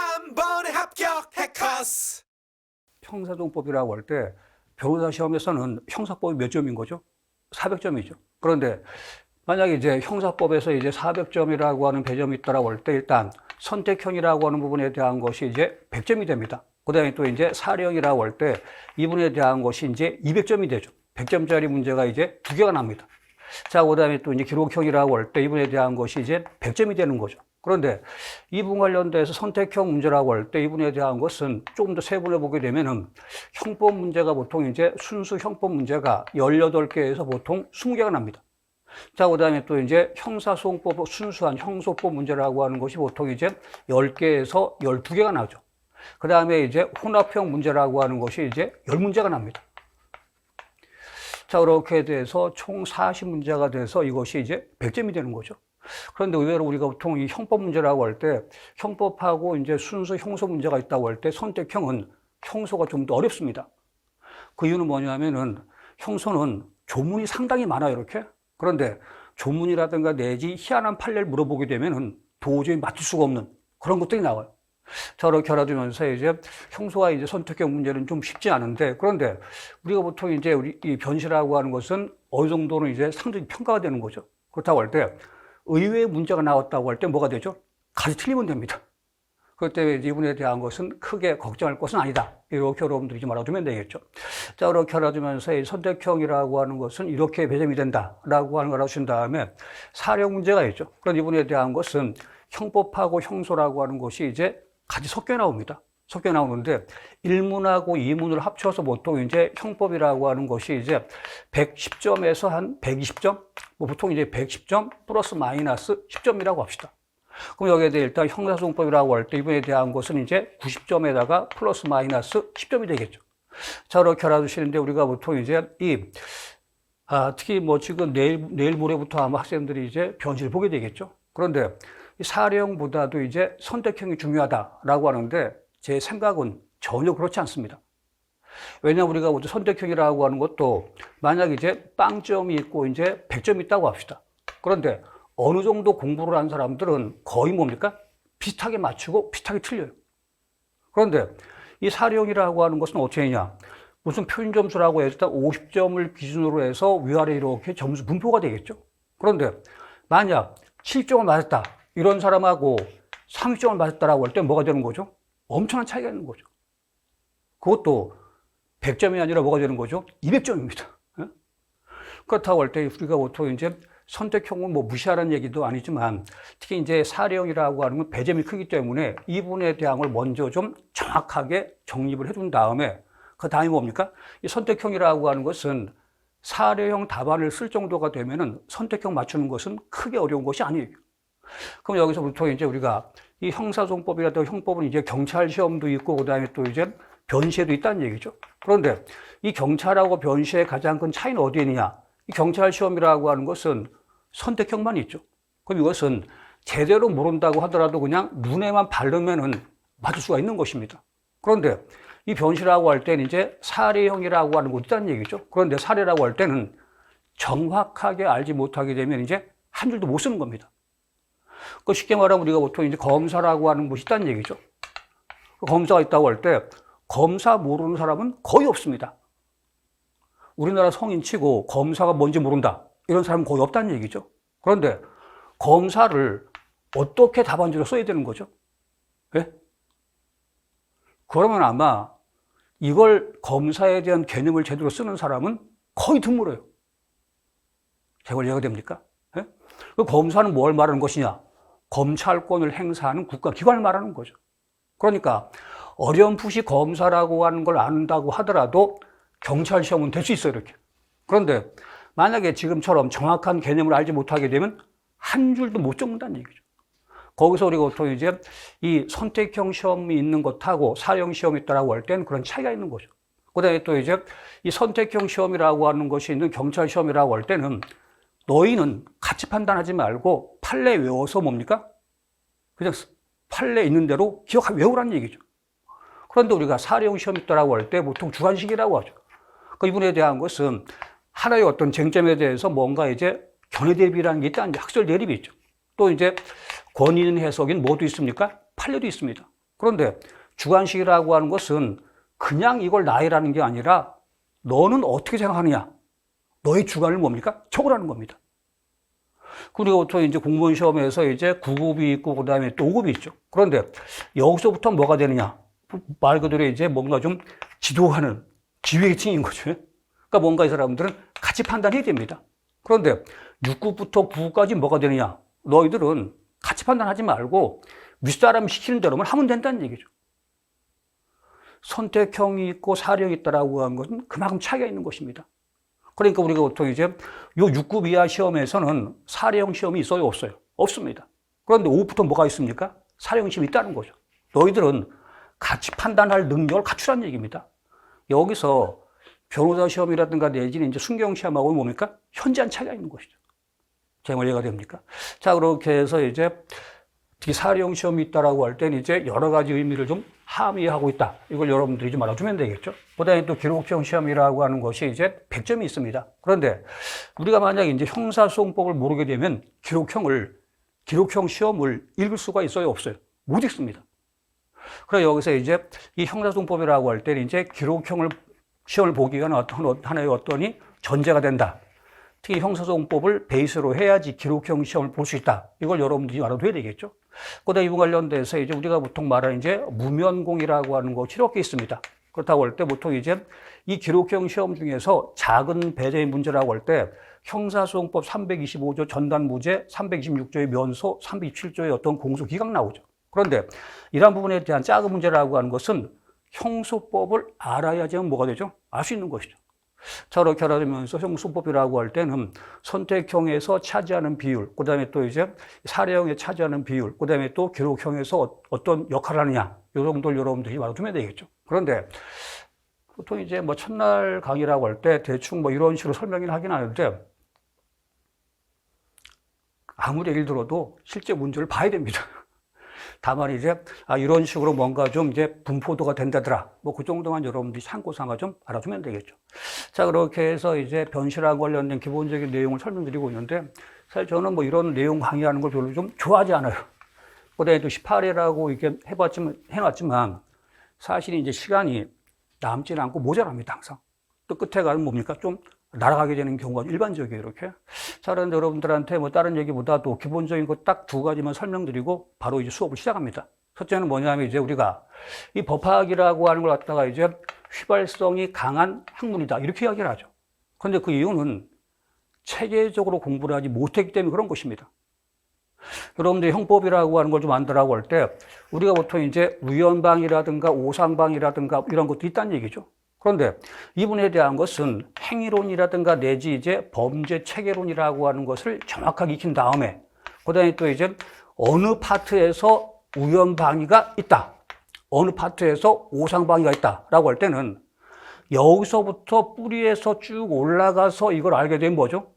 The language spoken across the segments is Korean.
한 번에 합격 해커스. 형사정법이라고 할 때 변호사 시험에서는 형사법이 몇 점인 거죠? 400점이죠. 그런데 만약에 이제 형사법에서 이제 400점이라고 하는 배점이 있다라고 할 때 일단 선택형이라고 하는 부분에 대한 것이 이제 100점이 됩니다. 그다음에 또 이제 사령이라고 할 때 이 부분에 대한 것이 이제 200점이 되죠. 100점짜리 문제가 이제 2개가 납니다. 자, 그다음에 또 이제 기록형이라고 할 때 이 부분에 대한 것이 이제 100점이 되는 거죠. 그런데 이 부분 관련돼서 선택형 문제라고 할 때 이 부분에 대한 것은 조금 더 세분해 보게 되면은 형법 문제가 보통 이제 순수 형법 문제가 18개에서 보통 20개가 납니다. 자, 그 다음에 또 이제 형사소송법 순수한 형소법 문제라고 하는 것이 보통 이제 10개에서 12개가 나오죠. 그 다음에 이제 혼합형 문제라고 하는 것이 이제 10문제가 납니다. 자, 그렇게 돼서 총 40문제가 돼서 이것이 이제 100점이 되는 거죠. 그런데 의외로 우리가 보통 이 형법 문제라고 할 때 형법하고 이제 순수 형소 문제가 있다고 할 때 선택형은 형소가 좀 더 어렵습니다. 그 이유는 뭐냐면은 형소는 조문이 상당히 많아요, 이렇게. 그런데 조문이라든가 내지 희한한 판례를 물어보게 되면은 도저히 맞출 수가 없는 그런 것들이 나와요. 자, 이렇게 알아두면서 이제 형소와 이제 선택형 문제는 좀 쉽지 않은데, 그런데 우리가 보통 이제 우리 이 변시라고 하는 것은 어느 정도는 이제 상당히 평가가 되는 거죠. 그렇다고 할 때 의외의 문제가 나왔다고 할 때 뭐가 되죠? 가지 틀리면 됩니다. 그럴 때 이분에 대한 것은 크게 걱정할 것은 아니다. 이렇게 여러분들이 좀 알아두면 되겠죠. 자, 이렇게 알아두면서 이 선택형이라고 하는 것은 이렇게 배점이 된다라고 하는 걸 알아주신 다음에 사령 문제가 있죠. 그런 이분에 대한 것은 형법하고 형소라고 하는 것이 이제 같이 섞여 나옵니다. 섞여 나오는데 1문하고 2문을 합쳐서 보통 이제 형법이라고 하는 것이 이제 110점에서 한 120점? 뭐 보통 이제 110점 플러스 마이너스 10점이라고 합시다. 그럼 여기에 대해 일단 형사소송법이라고 할 때 이분에 대한 것은 이제 90점에다가 플러스 마이너스 10점이 되겠죠. 자, 이렇게 알아두시는데 우리가 보통 이제 특히 뭐 지금 내일 모레부터 아마 학생들이 이제 변시를 보게 되겠죠. 그런데 이 사령보다도 이제 선택형이 중요하다라고 하는데 제 생각은 전혀 그렇지 않습니다. 왜냐하면 우리가 먼저 선택형이라고 하는 것도 만약 이제 빵점이 있고 이제 100점이 있다고 합시다. 그런데 어느 정도 공부를 한 사람들은 거의 뭡니까? 비슷하게 맞추고 비슷하게 틀려요. 그런데 이 사령이라고 하는 것은 어떻게 하냐? 무슨 표준 점수라고 해서 일단 50점을 기준으로 해서 위아래 이렇게 점수 분포가 되겠죠. 그런데 만약 7점을 맞았다. 이런 사람하고 30점을 맞았다라고 할 때 뭐가 되는 거죠? 엄청난 차이가 있는 거죠. 그것도 100점이 아니라 뭐가 되는 거죠? 200점입니다. 그렇다고 할 때 우리가 보통 이제 선택형은 뭐 무시하라는 얘기도 아니지만 특히 이제 사령이라고 하는 건 배점이 크기 때문에 이 부분에 대한 걸 먼저 좀 정확하게 정립을 해둔 다음에 그 다음에 뭡니까? 이 선택형이라고 하는 것은 사례형 답안을 쓸 정도가 되면은 선택형 맞추는 것은 크게 어려운 것이 아니에요. 그럼 여기서부터 이제 우리가 이 형사소송법이라든가 형법은 이제 경찰 시험도 있고 그다음에 또 이제 변시에도 있다는 얘기죠. 그런데 이 경찰하고 변시의 가장 큰 차이는 어디에 있느냐? 이 경찰 시험이라고 하는 것은 선택형만 있죠. 그럼 이것은 제대로 모른다고 하더라도 그냥 눈에만 바르면은 맞을 수가 있는 것입니다. 그런데 이 변시라고 할 때는 이제 사례형이라고 하는 것도 있다는 얘기죠. 그런데 사례라고 할 때는 정확하게 알지 못하게 되면 이제 한 줄도 못 쓰는 겁니다. 그 쉽게 말하면 우리가 보통 이제 검사라고 하는 것이 있다는 얘기죠. 검사가 있다고 할 때 검사 모르는 사람은 거의 없습니다. 우리나라 성인 치고 검사가 뭔지 모른다. 이런 사람은 거의 없다는 얘기죠. 그런데 검사를 어떻게 답안지로 써야 되는 거죠? 예? 그러면 아마 이걸 검사에 대한 개념을 제대로 쓰는 사람은 거의 드물어요. 제가 이해가 됩니까? 예? 그 검사는 뭘 말하는 것이냐? 검찰권을 행사하는 국가기관을 말하는 거죠. 그러니까 어렴풋이 검사라고 하는 걸 안다고 하더라도 경찰 시험은 될 수 있어요, 이렇게. 그런데 만약에 지금처럼 정확한 개념을 알지 못하게 되면 한 줄도 못 적는다는 얘기죠. 거기서 우리가 보통 이제 이 선택형 시험이 있는 것하고 사령 시험이 있다라고 할 때는 그런 차이가 있는 거죠. 그 다음에 또 이제 이 선택형 시험이라고 하는 것이 있는 경찰 시험이라고 할 때는 너희는 같이 판단하지 말고 판례 외워서 뭡니까? 그냥 판례 있는 대로 외우라는 얘기죠. 그런데 우리가 사령 시험 있다라고 할 때 보통 주관식이라고 하죠. 그 이분에 대한 것은 하나의 어떤 쟁점에 대해서 뭔가 이제 견해 대립이라는 게 있다. 학설 대립이 있죠. 또 이제 권위 있는 해석인 뭐도 있습니까? 판례도 있습니다. 그런데 주관식이라고 하는 것은 그냥 이걸 나열하는 게 아니라 너는 어떻게 생각하느냐. 너의 주관을 뭡니까? 적으라는 겁니다. 그리고 또 이제 공무원 시험에서 이제 9급이 있고 그다음에 또 5급이 있죠. 그런데 여기서부터 뭐가 되느냐? 말 그대로 이제 뭔가 좀 지도하는 지휘계층인 거죠. 그러니까 뭔가 이 사람들은 같이 판단해야 됩니다. 그런데 6급부터 9급까지 뭐가 되느냐? 너희들은 같이 판단하지 말고 윗사람이 시키는 대로만 하면 된다는 얘기죠. 선택형이 있고 사령이 있다라고 하는 것은 그만큼 차이가 있는 것입니다. 그러니까 우리가 보통 이제 요 6급 이하 시험에서는 사령 시험이 있어요, 없어요? 없습니다. 그런데 5급부터 뭐가 있습니까? 사령 시험이 있다는 거죠. 너희들은 같이 판단할 능력을 갖추라는 얘기입니다. 여기서 변호사 시험이라든가 내지는 이제 순경 시험하고 뭡니까? 현저한 차이가 있는 것이죠. 제 말 이해가 됩니까? 자, 그렇게 해서 이제 사령 시험이 있다라고 할 때는 이제 여러 가지 의미를 좀 함의하고 있다. 이걸 여러분들이 좀 알아두면 되겠죠. 그다음에 또 기록형 시험이라고 하는 것이 이제 100점이 있습니다. 그런데 우리가 만약 이제 형사소송법을 모르게 되면 기록형 시험을 읽을 수가 있어요, 없어요? 못 읽습니다. 그래서 여기서 이제 이 형사소송법이라고 할 때는 이제 기록형을 시험을 보기 위한 하나의 어떤 전제가 된다. 특히 형사소송법을 베이스로 해야지 기록형 시험을 볼 수 있다. 이걸 여러분들이 알아둬야 되겠죠. 그다음에 이와 관련돼서 이제 우리가 보통 말하는 이제 무면공이라고 하는 것이 이렇게 있습니다. 그렇다고 할 때 보통 이제 이 기록형 시험 중에서 작은 배제의 문제라고 할 때 형사소송법 325조 전단무죄, 326조의 면소, 327조의 어떤 공소기각 나오죠. 그런데 이러한 부분에 대한 작은 문제라고 하는 것은 형소법을 알아야지만 뭐가 되죠? 알 수 있는 것이죠. 자, 이렇게 알아두면서 형소법이라고 할 때는 선택형에서 차지하는 비율, 그 다음에 또 이제 사례형에 차지하는 비율, 그 다음에 또 기록형에서 어떤 역할을 하느냐, 이 정도를 여러분들이 알아두면 되겠죠. 그런데 보통 이제 뭐 첫날 강의라고 할 때 대충 뭐 이런 식으로 설명을 하긴 하는데 아무리 예를 들어도 실제 문제를 봐야 됩니다. 다만 이제 이런 식으로 뭔가 좀 이제 분포도가 된다더라. 뭐 그 정도만 여러분들이 참고 삼아 좀 알아두면 되겠죠. 자, 그렇게 해서 이제 변실과 관련된 기본적인 내용을 설명드리고 있는데 사실 저는 뭐 이런 내용 강의하는 걸 별로 좀 좋아하지 않아요. 그다음에 또 18회라고 이렇게 해놨지만 사실 이제 시간이 남지 않고 모자랍니다, 항상. 또 끝에 가면 뭡니까? 좀 날아가게 되는 경우가 일반적이에요, 이렇게. 자, 그런데 여러분들한테 뭐 다른 얘기보다도 기본적인 거 딱 두 가지만 설명드리고 바로 이제 수업을 시작합니다. 첫째는 뭐냐면 이제 우리가 이 법학이라고 하는 걸 갖다가 이제 휘발성이 강한 학문이다. 이렇게 이야기를 하죠. 그런데 그 이유는 체계적으로 공부를 하지 못했기 때문에 그런 것입니다. 여러분들 형법이라고 하는 걸 좀 안다라고 할 때 우리가 보통 이제 위헌방이라든가 오상방이라든가 이런 것도 있다는 얘기죠. 그런데 이분에 대한 것은 행위론이라든가 내지 이제 범죄 체계론이라고 하는 것을 정확하게 익힌 다음에 그다음에 또 이제 어느 파트에서 위헌방위가 있다. 어느 파트에서 오상방위가 있다라고 할 때는 여기서부터 뿌리에서 쭉 올라가서 이걸 알게 되면 뭐죠?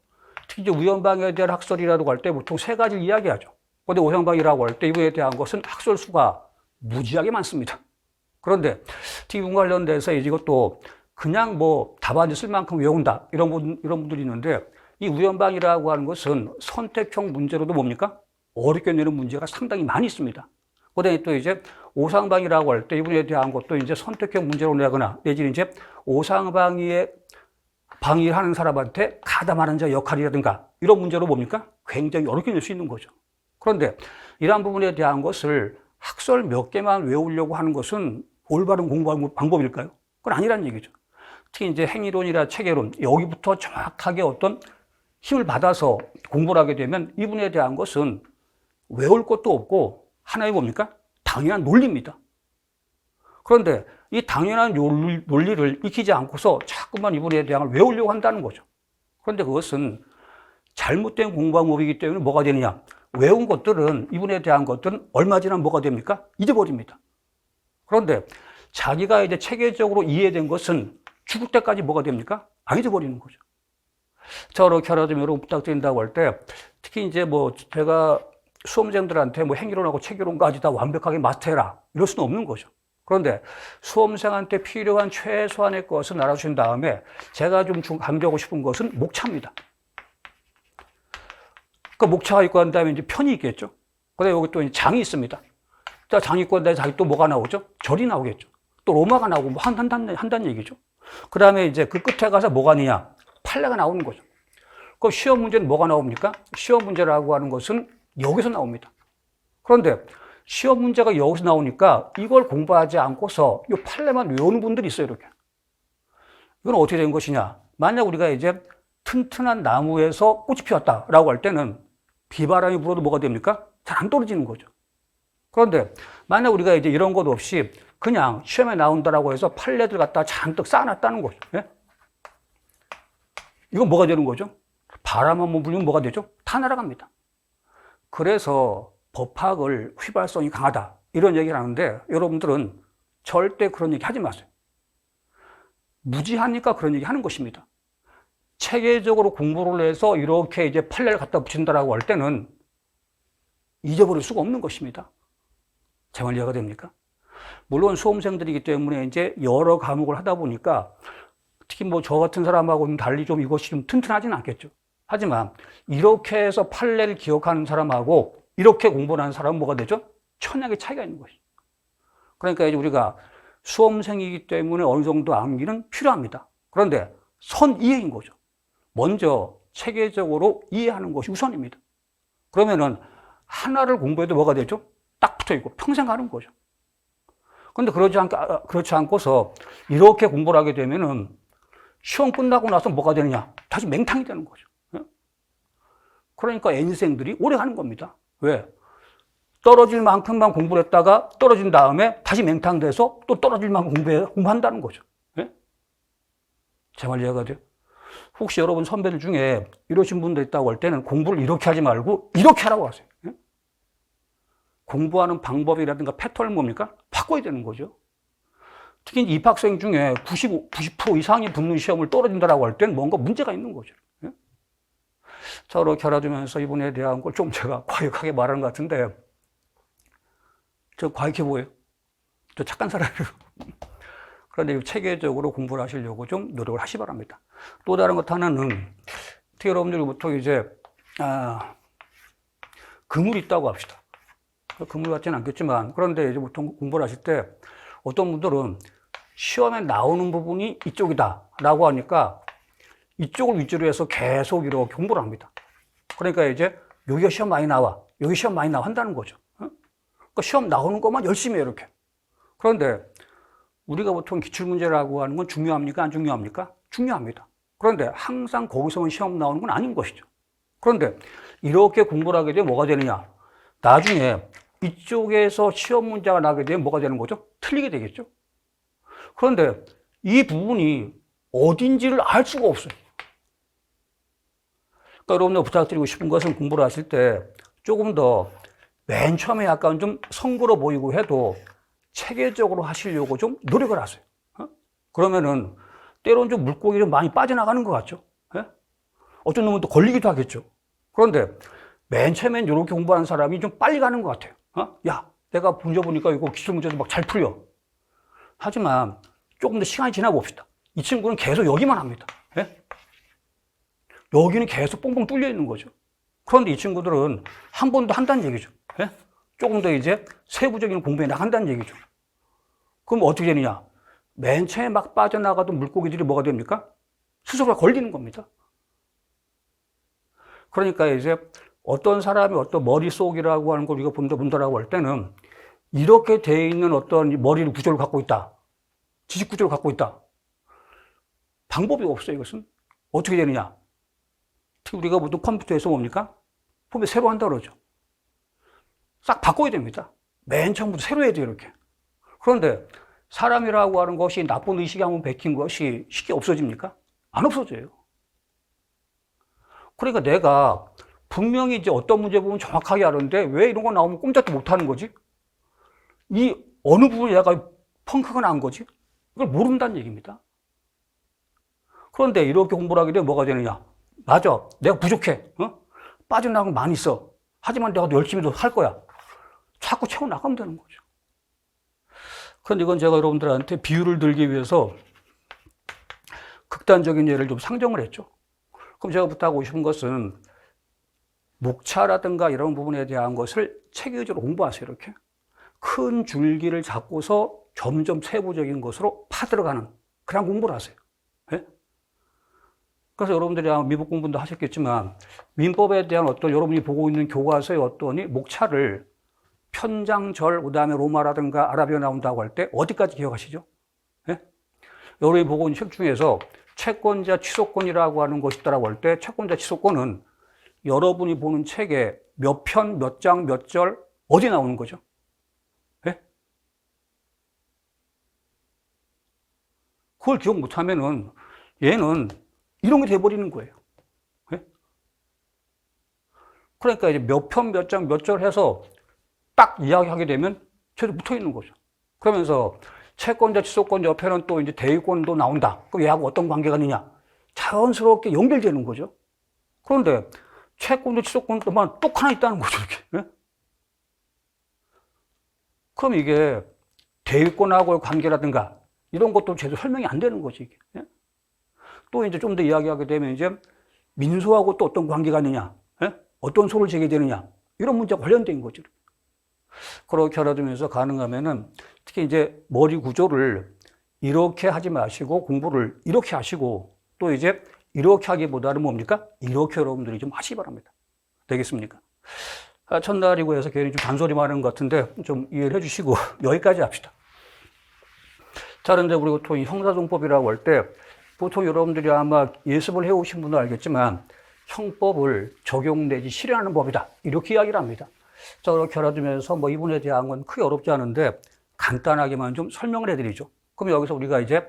특히 이제 위헌방위에 대한 학설이라고 할 때 보통 세 가지를 이야기하죠. 그런데 오상방위라고 할 때 이분에 대한 것은 학설 수가 무지하게 많습니다. 그런데 특히 이분 관련돼서 이것도 그냥 뭐 답안지 쓸 만큼 외운다 이런 분들이 있는데 이 위헌방위라고 하는 것은 선택형 문제로도 뭡니까? 어렵게 내는 문제가 상당히 많이 있습니다. 그다음에 또 이제 오상방위라고 할 때 이분에 대한 것도 이제 선택형 문제로 내거나 내지는 이제 오상방위에 방위하는 사람한테 가담하는 자 역할이라든가 이런 문제로 뭡니까? 굉장히 어렵게 낼 수 있는 거죠. 그런데 이러한 부분에 대한 것을 학설 몇 개만 외우려고 하는 것은 올바른 공부 방법일까요? 그건 아니라는 얘기죠. 특히 이제 행위론이나 체계론, 여기부터 정확하게 어떤 힘을 받아서 공부를 하게 되면 이분에 대한 것은 외울 것도 없고 하나의 뭡니까? 당연한 논리입니다. 그런데 이 당연한 논리를 익히지 않고서 자꾸만 이분에 대한 걸 외우려고 한다는 거죠. 그런데 그것은 잘못된 공부 방법이기 때문에 뭐가 되느냐? 외운 것들은 이분에 대한 것들은 얼마 지나면 뭐가 됩니까? 잊어버립니다. 그런데 자기가 이제 체계적으로 이해된 것은 죽을 때까지 뭐가 됩니까? 안 잊어버리는 거죠. 자, 이렇게 하나 좀 여러분 부탁드린다고 할 때 특히 이제 뭐 제가 수험생들한테 뭐 행위론하고 체계론까지 다 완벽하게 마스터해라 이럴 수는 없는 거죠. 그런데 수험생한테 필요한 최소한의 것을 알아주신 다음에 제가 좀 강조하고 싶은 것은 목차입니다. 그 목차가 있고 한 다음에 이제 편이 있겠죠. 그다음에 여기 또 장이 있습니다. 자, 장위권에 자기 또 뭐가 나오죠? 절이 나오겠죠. 또 로마가 나오고 뭐 한다는 얘기죠. 그 다음에 이제 그 끝에 가서 뭐가 나냐? 판례가 나오는 거죠. 그 시험 문제는 뭐가 나옵니까? 시험 문제라고 하는 것은 여기서 나옵니다. 그런데 시험 문제가 여기서 나오니까 이걸 공부하지 않고서 이 판례만 외우는 분들이 있어요, 이렇게. 이건 어떻게 된 것이냐? 만약 우리가 이제 튼튼한 나무에서 꽃이 피었다라고 할 때는 비바람이 불어도 뭐가 됩니까? 잘 안 떨어지는 거죠. 그런데 만약 우리가 이제 이런 것 없이 그냥 시험에 나온다라고 해서 판례들 갖다 잔뜩 쌓아놨다는 거죠. 예? 이건 뭐가 되는 거죠? 바람 한번 불리면 뭐가 되죠? 다 날아갑니다. 그래서 법학을 휘발성이 강하다 이런 얘기를 하는데 여러분들은 절대 그런 얘기 하지 마세요. 무지하니까 그런 얘기 하는 것입니다. 체계적으로 공부를 해서 이렇게 이제 판례를 갖다 붙인다라고 할 때는 잊어버릴 수가 없는 것입니다. 제 말 이해가 됩니까? 물론 수험생들이기 때문에 이제 여러 과목을 하다 보니까 특히 뭐 저 같은 사람하고는 달리 좀 이것이 좀 튼튼하지는 않겠죠. 하지만 이렇게 해서 판례를 기억하는 사람하고 이렇게 공부를 하는 사람은 뭐가 되죠? 천양의 차이가 있는 것이죠. 그러니까 이제 우리가 수험생이기 때문에 어느 정도 암기는 필요합니다. 그런데 선이해인 거죠. 먼저 체계적으로 이해하는 것이 우선입니다. 그러면은 하나를 공부해도 뭐가 되죠? 딱 붙어 있고 평생 가는 거죠. 그런데 그렇지 않고서 이렇게 공부를 하게 되면은 시험 끝나고 나서 뭐가 되느냐? 다시 맹탕이 되는 거죠. 그러니까 N생들이 오래 가는 겁니다. 왜? 떨어질 만큼만 공부를 했다가 떨어진 다음에 다시 맹탕돼서 또 떨어질 만큼 공부한다는 거죠. 제 말 이해가 돼요? 혹시 여러분 선배들 중에 이러신 분들 있다고 할 때는 공부를 이렇게 하지 말고 이렇게 하라고 하세요. 공부하는 방법이라든가 패턴을 뭡니까? 바꿔야 되는 거죠. 특히 입학생 중에 90% 이상이 붙는 시험을 떨어진다라고 할 때는 뭔가 문제가 있는 거죠. 자, 이렇게 알아두면서 이분에 대한 걸 좀 제가 과격하게 말하는 것 같은데, 저 과격해 보여요? 저 착한 사람이에요. 그런데 체계적으로 공부를 하시려고 좀 노력을 하시 바랍니다. 또 다른 것 하나는, 특히 여러분들부터 이제, 그물이 있다고 합시다. 그물 같지는 않겠지만, 그런데 이제 보통 공부를 하실 때, 어떤 분들은 시험에 나오는 부분이 이쪽이다라고 하니까, 이쪽을 위주로 해서 계속 이렇게 공부를 합니다. 그러니까 이제 여기가 시험 많이 나와, 여기 시험 많이 나와 한다는 거죠. 그러니까 시험 나오는 것만 열심히 해요, 이렇게. 그런데 우리가 보통 기출문제라고 하는 건 중요합니까? 안 중요합니까? 중요합니다. 그런데 항상 거기서만 시험 나오는 건 아닌 것이죠. 그런데 이렇게 공부를 하게 되면 뭐가 되느냐? 나중에 이쪽에서 시험 문제가 나게 되면 뭐가 되는 거죠? 틀리게 되겠죠. 그런데 이 부분이 어딘지를 알 수가 없어요. 그러니까 여러분들 부탁드리고 싶은 것은 공부를 하실 때 조금 더 맨 처음에 약간 좀 성그러 보이고 해도 체계적으로 하시려고 좀 노력을 하세요. 그러면은 때로는 좀 물고기 좀 많이 빠져나가는 것 같죠. 어떤 놈은 또 걸리기도 하겠죠. 그런데 맨 처음엔 이렇게 공부하는 사람이 좀 빨리 가는 것 같아요. 야, 내가 문제 보니까 이거 기출 문제도 막 잘 풀려. 하지만 조금 더 시간이 지나 봅시다. 이 친구는 계속 여기만 합니다. 여기는 계속 뻥뻥 뚫려 있는 거죠. 그런데 이 친구들은 한 번 더 한다는 얘기죠. 조금 더 이제 세부적인 공부에 나간다는 얘기죠. 그럼 어떻게 되느냐? 맨 처음에 막 빠져나가던 물고기들이 뭐가 됩니까? 스스로 걸리는 겁니다. 그러니까 이제 어떤 사람이 어떤 머릿속이라고 하는 걸 우리가 본다라고 할 때는 이렇게 돼 있는 어떤 머리 구조를 갖고 있다. 지식 구조를 갖고 있다. 방법이 없어요, 이것은. 어떻게 되느냐? 특히 우리가 보통 컴퓨터에서 뭡니까? 보면 새로 한다 그러죠. 싹 바꿔야 됩니다. 맨 처음부터 새로 해야 돼요, 이렇게. 그런데 사람이라고 하는 것이 나쁜 의식이 한번 베낀 것이 쉽게 없어집니까? 안 없어져요. 그러니까 내가 분명히 이제 어떤 문제 보면 정확하게 아는데 왜 이런 거 나오면 꼼짝도 못 하는 거지? 이 어느 부분에 내가 펑크가 난 거지? 이걸 모른다는 얘기입니다. 그런데 이렇게 공부를 하게 되면 뭐가 되느냐? 맞아. 내가 부족해. 빠져나간 거 많이 있어. 하지만 내가 열심히 더 할 거야. 자꾸 채워나가면 되는 거죠. 그런데 이건 제가 여러분들한테 비유를 들기 위해서 극단적인 예를 좀 상정을 했죠. 그럼 제가 부탁하고 싶은 것은 목차라든가 이런 부분에 대한 것을 체계적으로 공부하세요, 이렇게. 큰 줄기를 잡고서 점점 세부적인 것으로 파들어가는 그런 공부를 하세요. 예? 그래서 여러분들이 아마 미국 공부도 하셨겠지만 민법에 대한 어떤 여러분이 보고 있는 교과서의 어떤 목차를 편장절, 그 다음에 로마라든가 아라비아 나온다고 할 때 어디까지 기억하시죠? 예? 여러분이 보고 있는 책 중에서 채권자 취소권이라고 하는 것이 있다고 할 때 채권자 취소권은 여러분이 보는 책에 몇 편, 몇 장, 몇 절 어디 나오는 거죠? 예? 그걸 기억 못하면은 얘는 이런 게 돼버리는 거예요. 예? 그러니까 이제 몇 편, 몇 장, 몇 절 해서 딱 이야기하게 되면 저도 붙어 있는 거죠. 그러면서 채권자, 취소권 옆에는 또 이제 대위권도 나온다. 그럼 얘하고 어떤 관계가 있느냐? 자연스럽게 연결되는 거죠. 그런데 채권도 취소권도만 똑 하나 있다는 거죠, 이렇게. 예? 그럼 이게 대위권하고의 관계라든가 이런 것도 제대로 설명이 안 되는 거지, 이게. 예? 또 이제 좀 더 이야기하게 되면 이제 민소하고 또 어떤 관계가 있느냐? 예? 어떤 소를 제게 되느냐? 이런 문제가 관련된 거죠. 그렇게 알아두면서 가능하면은 특히 이제 머리 구조를 이렇게 하지 마시고 공부를 이렇게 하시고 또 이제 이렇게 하기보다는 뭡니까? 이렇게 여러분들이 좀 하시기 바랍니다. 되겠습니까? 첫날이고 해서 괜히 좀 잔소리만 하는 것 같은데 좀 이해를 해주시고 여기까지 합시다. 자, 그런데 우리가 또 이 형사정법이라고 할 때 보통 여러분들이 아마 예습을 해오신 분은 알겠지만 형법을 적용 내지 실현하는 법이다. 이렇게 이야기를 합니다. 자, 그렇게 알아두면서 뭐 이 부분에 대한 건 크게 어렵지 않은데 간단하게만 좀 설명을 해드리죠. 그럼 여기서 우리가 이제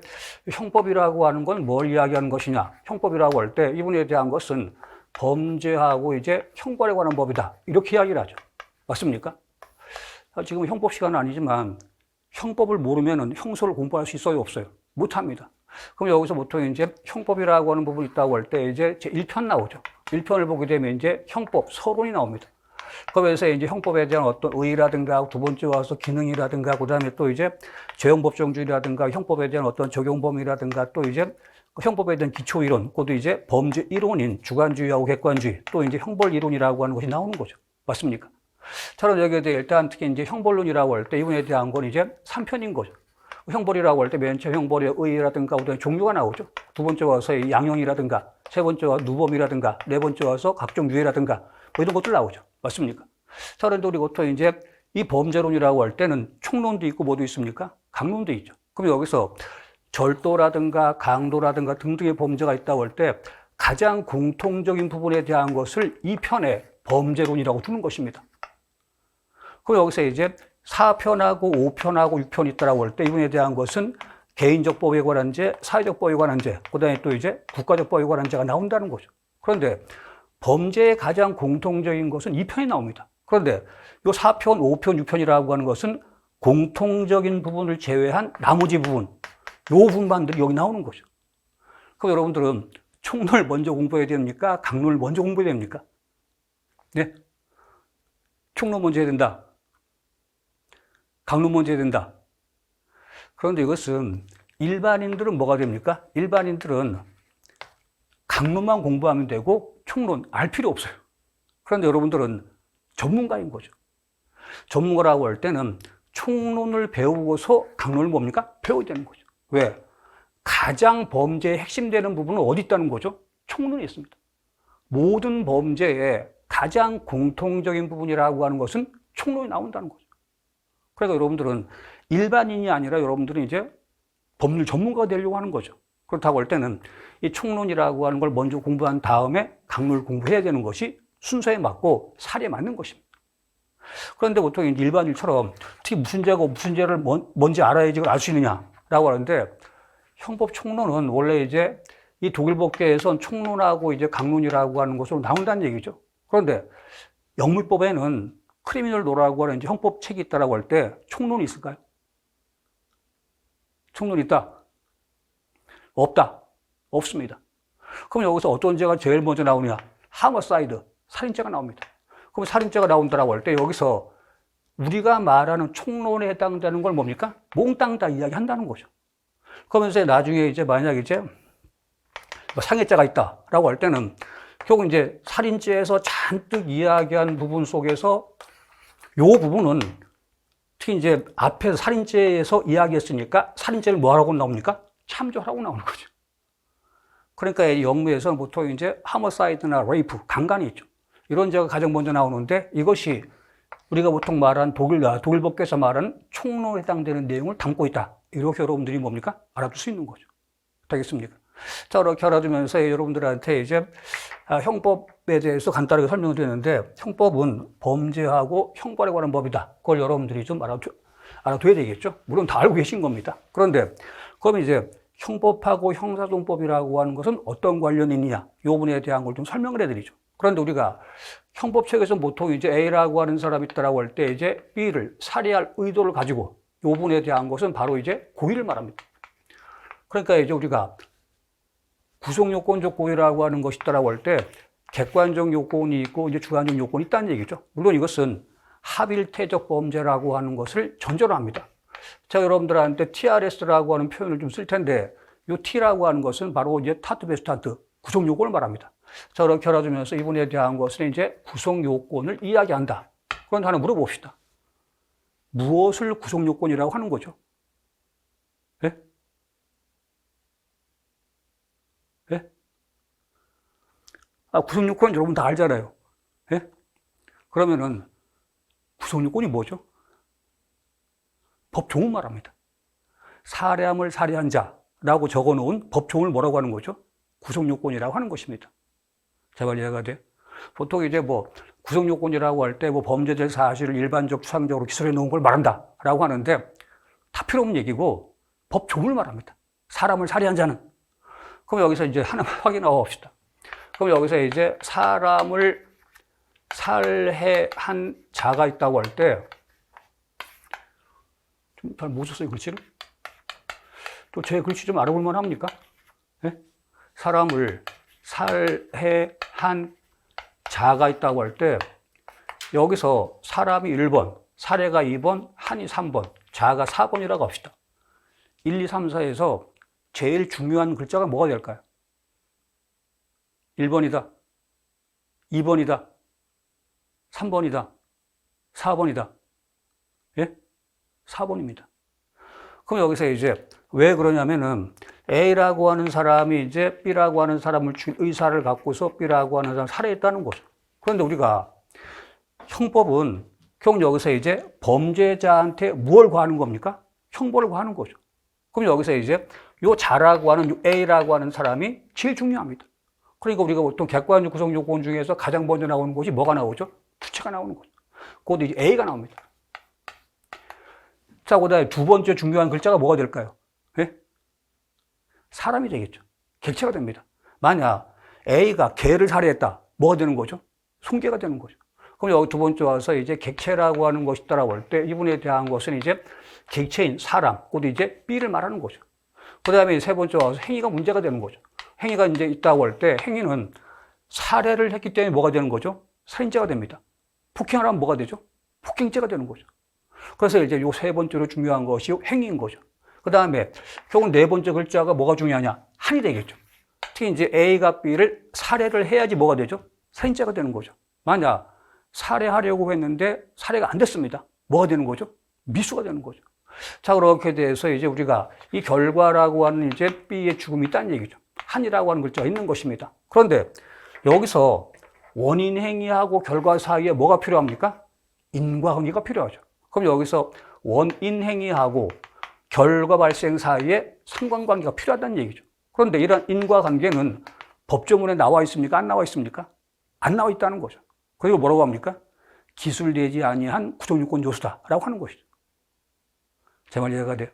형법이라고 하는 건 뭘 이야기하는 것이냐? 형법이라고 할 때 이 부분에 대한 것은 범죄하고 이제 형벌에 관한 법이다. 이렇게 이야기를 하죠. 맞습니까? 지금 형법 시간은 아니지만 형법을 모르면 형소를 공부할 수 있어요? 없어요? 못합니다. 그럼 여기서 보통 이제 형법이라고 하는 부분이 있다고 할 때 이제 제 1편 나오죠. 1편을 보게 되면 이제 형법, 서론이 나옵니다. 그래서 이제 형법에 대한 어떤 의의라든가 두 번째 와서 기능이라든가 그 다음에 또 이제 재형법정주의라든가 형법에 대한 어떤 적용 범위라든가 또 이제 형법에 대한 기초 이론, 그것도 이제 범죄 이론인 주관주의하고 객관주의 또 이제 형벌 이론이라고 하는 것이 나오는 거죠. 맞습니까? 자, 그럼 여기에 대해 일단 특히 이제 형벌론이라고 할 때 이 부분에 대한 건 이제 3편인 거죠. 형벌이라고 할 때 맨 처음 형벌의 의의라든가 어떤 종류가 나오죠. 두 번째 와서 양형이라든가 세 번째 와서 누범이라든가 네 번째 와서 각종 유해라든가 뭐 이런 것들 나오죠. 맞습니까? 자, 그런데 우리 보통 이제 이 범죄론이라고 할 때는 총론도 있고 뭐도 있습니까? 강론도 있죠. 그럼 여기서 절도라든가 강도라든가 등등의 범죄가 있다고 할 때 가장 공통적인 부분에 대한 것을 이 편에 범죄론이라고 두는 것입니다. 그럼 여기서 이제 4편하고 5편하고 6편이 있다고 할 때 이분에 대한 것은 개인적 법에 관한 죄, 사회적 법에 관한 죄, 그 다음에 또 이제 국가적 법에 관한 죄가 나온다는 거죠. 그런데 범죄의 가장 공통적인 것은 2편이 나옵니다. 그런데 이 4편, 5편, 6편이라고 하는 것은 공통적인 부분을 제외한 나머지 부분, 요 부분만들이 여기 나오는 거죠. 그럼 여러분들은 총론을 먼저 공부해야 됩니까? 강론을 먼저 공부해야 됩니까? 네? 총론 먼저 해야 된다. 강론 먼저 해야 된다. 그런데 이것은 일반인들은 뭐가 됩니까? 일반인들은 강론만 공부하면 되고 총론 알 필요 없어요. 그런데 여러분들은 전문가인 거죠. 전문가라고 할 때는 총론을 배우고서 강론을 뭡니까? 배워야 되는 거죠. 왜? 가장 범죄의 핵심되는 부분은 어디 있다는 거죠? 총론이 있습니다. 모든 범죄의 가장 공통적인 부분이라고 하는 것은 총론이 나온다는 거죠. 그러니까 여러분들은 일반인이 아니라 여러분들은 이제 법률 전문가가 되려고 하는 거죠. 그렇다고 할 때는 이 총론이라고 하는 걸 먼저 공부한 다음에 강론을 공부해야 되는 것이 순서에 맞고 사례에 맞는 것입니다. 그런데 보통 일반인처럼 특히 무슨 죄고 무슨 죄를 뭔지 알아야지 알 수 있느냐라고 하는데 형법 총론은 원래 이제 이 독일법계에선 총론하고 이제 강론이라고 하는 것으로 나온다는 얘기죠. 그런데 영문법에는 크리미널 로라고 하는 이제 형법 책이 있다라고 할 때 총론이 있을까요? 총론이 있다? 없다? 없습니다. 그럼 여기서 어떤 죄가 제일 먼저 나오느냐? 하머사이드, 살인죄가 나옵니다. 그럼 살인죄가 나온다라고 할 때 여기서 우리가 말하는 총론에 해당되는 걸 뭡니까? 몽땅 다 이야기한다는 거죠. 그러면서 나중에 이제 만약 이제 상해죄가 있다라고 할 때는 결국 이제 살인죄에서 잔뜩 이야기한 부분 속에서 요 부분은 특히 이제 앞에서 살인죄에서 이야기했으니까 살인죄를 뭐 하라고 나옵니까? 참조하라고 나오는 거죠. 그러니까 이 영문에서는 보통 이제 하머사이드나 레이프, 강간이 있죠. 이런 죄가 가장 먼저 나오는데 이것이 우리가 보통 말한 독일법께서 말하는 총론에 해당되는 내용을 담고 있다. 이렇게 여러분들이 뭡니까? 알아둘 수 있는 거죠. 되겠습니까? 자, 이렇게 알아두면서 여러분들한테 이제 형법에 대해서 간단하게 설명을 드렸는데 형법은 범죄하고 형벌에 관한 법이다. 그걸 여러분들이 좀 알아둬야 되겠죠. 물론 다 알고 계신 겁니다. 그런데 그럼 이제 형법하고 형사소송법이라고 하는 것은 어떤 관련이 있느냐? 이 부분에 대한 걸 좀 설명을 해드리죠. 그런데 우리가 형법책에서 보통 이제 A라고 하는 사람이 있다라고 할 때 이제 B를 살해할 의도를 가지고 이 부분에 대한 것은 바로 이제 고의를 말합니다. 그러니까 이제 우리가 구속요건적 고의라고 하는 것이 있다라고 할 때 객관적 요건이 있고 이제 주관적 요건이 있다는 얘기죠. 물론 이것은 합일태적 범죄라고 하는 것을 전제로 합니다. 자, 여러분들한테 TRS라고 하는 표현을 좀 쓸 텐데 이 T라고 하는 것은 바로 이제 타트베스탄트 구속 요건을 말합니다. 자, 이렇게 알아주면서 이분에 대한 것은 이제 구속 요건을 이야기한다. 그런데 하나 물어봅시다. 무엇을 구속 요건이라고 하는 거죠? 예? 예? 구속 요건 여러분 다 알잖아요. 예? 그러면은 구속 요건이 뭐죠? 법조문 말합니다. 살해함을 살해한 자라고 적어 놓은 법조문을 뭐라고 하는 거죠? 구속 요건이라고 하는 것입니다. 제발 이해가 돼? 보통 이제 뭐 구속 요건이라고 할 때 뭐 범죄될 사실을 일반적 추상적으로 기술해 놓은 걸 말한다라고 하는데 다 필요 없는 얘기고 법조문을 말합니다. 사람을 살해한 자는. 그럼 여기서 이제 하나만 확인하고 봅시다. 그럼 여기서 이제 사람을 살해한 자가 있다고 할 때 좀 잘 못 썼어요, 글씨를? 또 제 글씨 좀 알아볼 만 합니까? 네? 사람을 살해한 자가 있다고 할 때 여기서 사람이 1번, 살해가 2번, 한이 3번, 자가 4번이라고 합시다. 1, 2, 3, 4에서 제일 중요한 글자가 뭐가 될까요? 1번이다, 2번이다, 3번이다, 4번이다. 예? 4번입니다. 그럼 여기서 이제 왜 그러냐면은 A라고 하는 사람이 이제 B라고 하는 사람을 죽인 의사를 갖고서 B라고 하는 사람을 살해했다는 거죠. 그런데 우리가 형법은 결국 여기서 이제 범죄자한테 무엇을 과하는 겁니까? 형벌을 과하는 거죠. 그럼 여기서 이제 요 자라고 하는 요 A라고 하는 사람이 제일 중요합니다. 그러니까 우리가 보통 객관적 구성 요건 중에서 가장 먼저 나오는 것이 뭐가 나오죠? 주체가 나오는 거죠. 그것도 이제 A가 나옵니다. 자, 그다음에 두 번째 중요한 글자가 뭐가 될까요? 네? 사람이 되겠죠. 객체가 됩니다. 만약 A가 개를 살해했다. 뭐가 되는 거죠? 손개가 되는 거죠. 그럼 여기 두 번째 와서 이제 객체라고 하는 것이 있다라고 할 때 이분에 대한 것은 이제 객체인 사람, 그것도 이제 B를 말하는 거죠. 그 다음에 세 번째 와서 행위가 문제가 되는 거죠. 행위가 이제 있다고 할 때 행위는 살해를 했기 때문에 뭐가 되는 거죠? 살인죄가 됩니다. 폭행을 하면 뭐가 되죠? 폭행죄가 되는 거죠. 그래서 이제 요 세 번째로 중요한 것이 행위인 거죠. 그 다음에 결국 네 번째 글자가 뭐가 중요하냐? 한이 되겠죠. 특히 이제 A가 B를 살해를 해야지 뭐가 되죠? 살인죄가 되는 거죠. 만약 살해하려고 했는데 살해가 안 됐습니다. 뭐가 되는 거죠? 미수가 되는 거죠. 자, 그렇게 돼서 이제 우리가 이 결과라고 하는 이제 B의 죽음이 있다는 얘기죠. 한이라고 하는 글자가 있는 것입니다. 그런데 여기서 원인 행위하고 결과 사이에 뭐가 필요합니까? 인과관계가 필요하죠. 그럼 여기서 원인 행위하고 결과 발생 사이에 상관관계가 필요하다는 얘기죠. 그런데 이런 인과관계는 법조문에 나와 있습니까? 안 나와 있습니까? 안 나와 있다는 거죠. 그리고 뭐라고 합니까? 기술되지 아니한 구속요건 조수다라고 하는 것이죠. 제 말 이해가 돼요?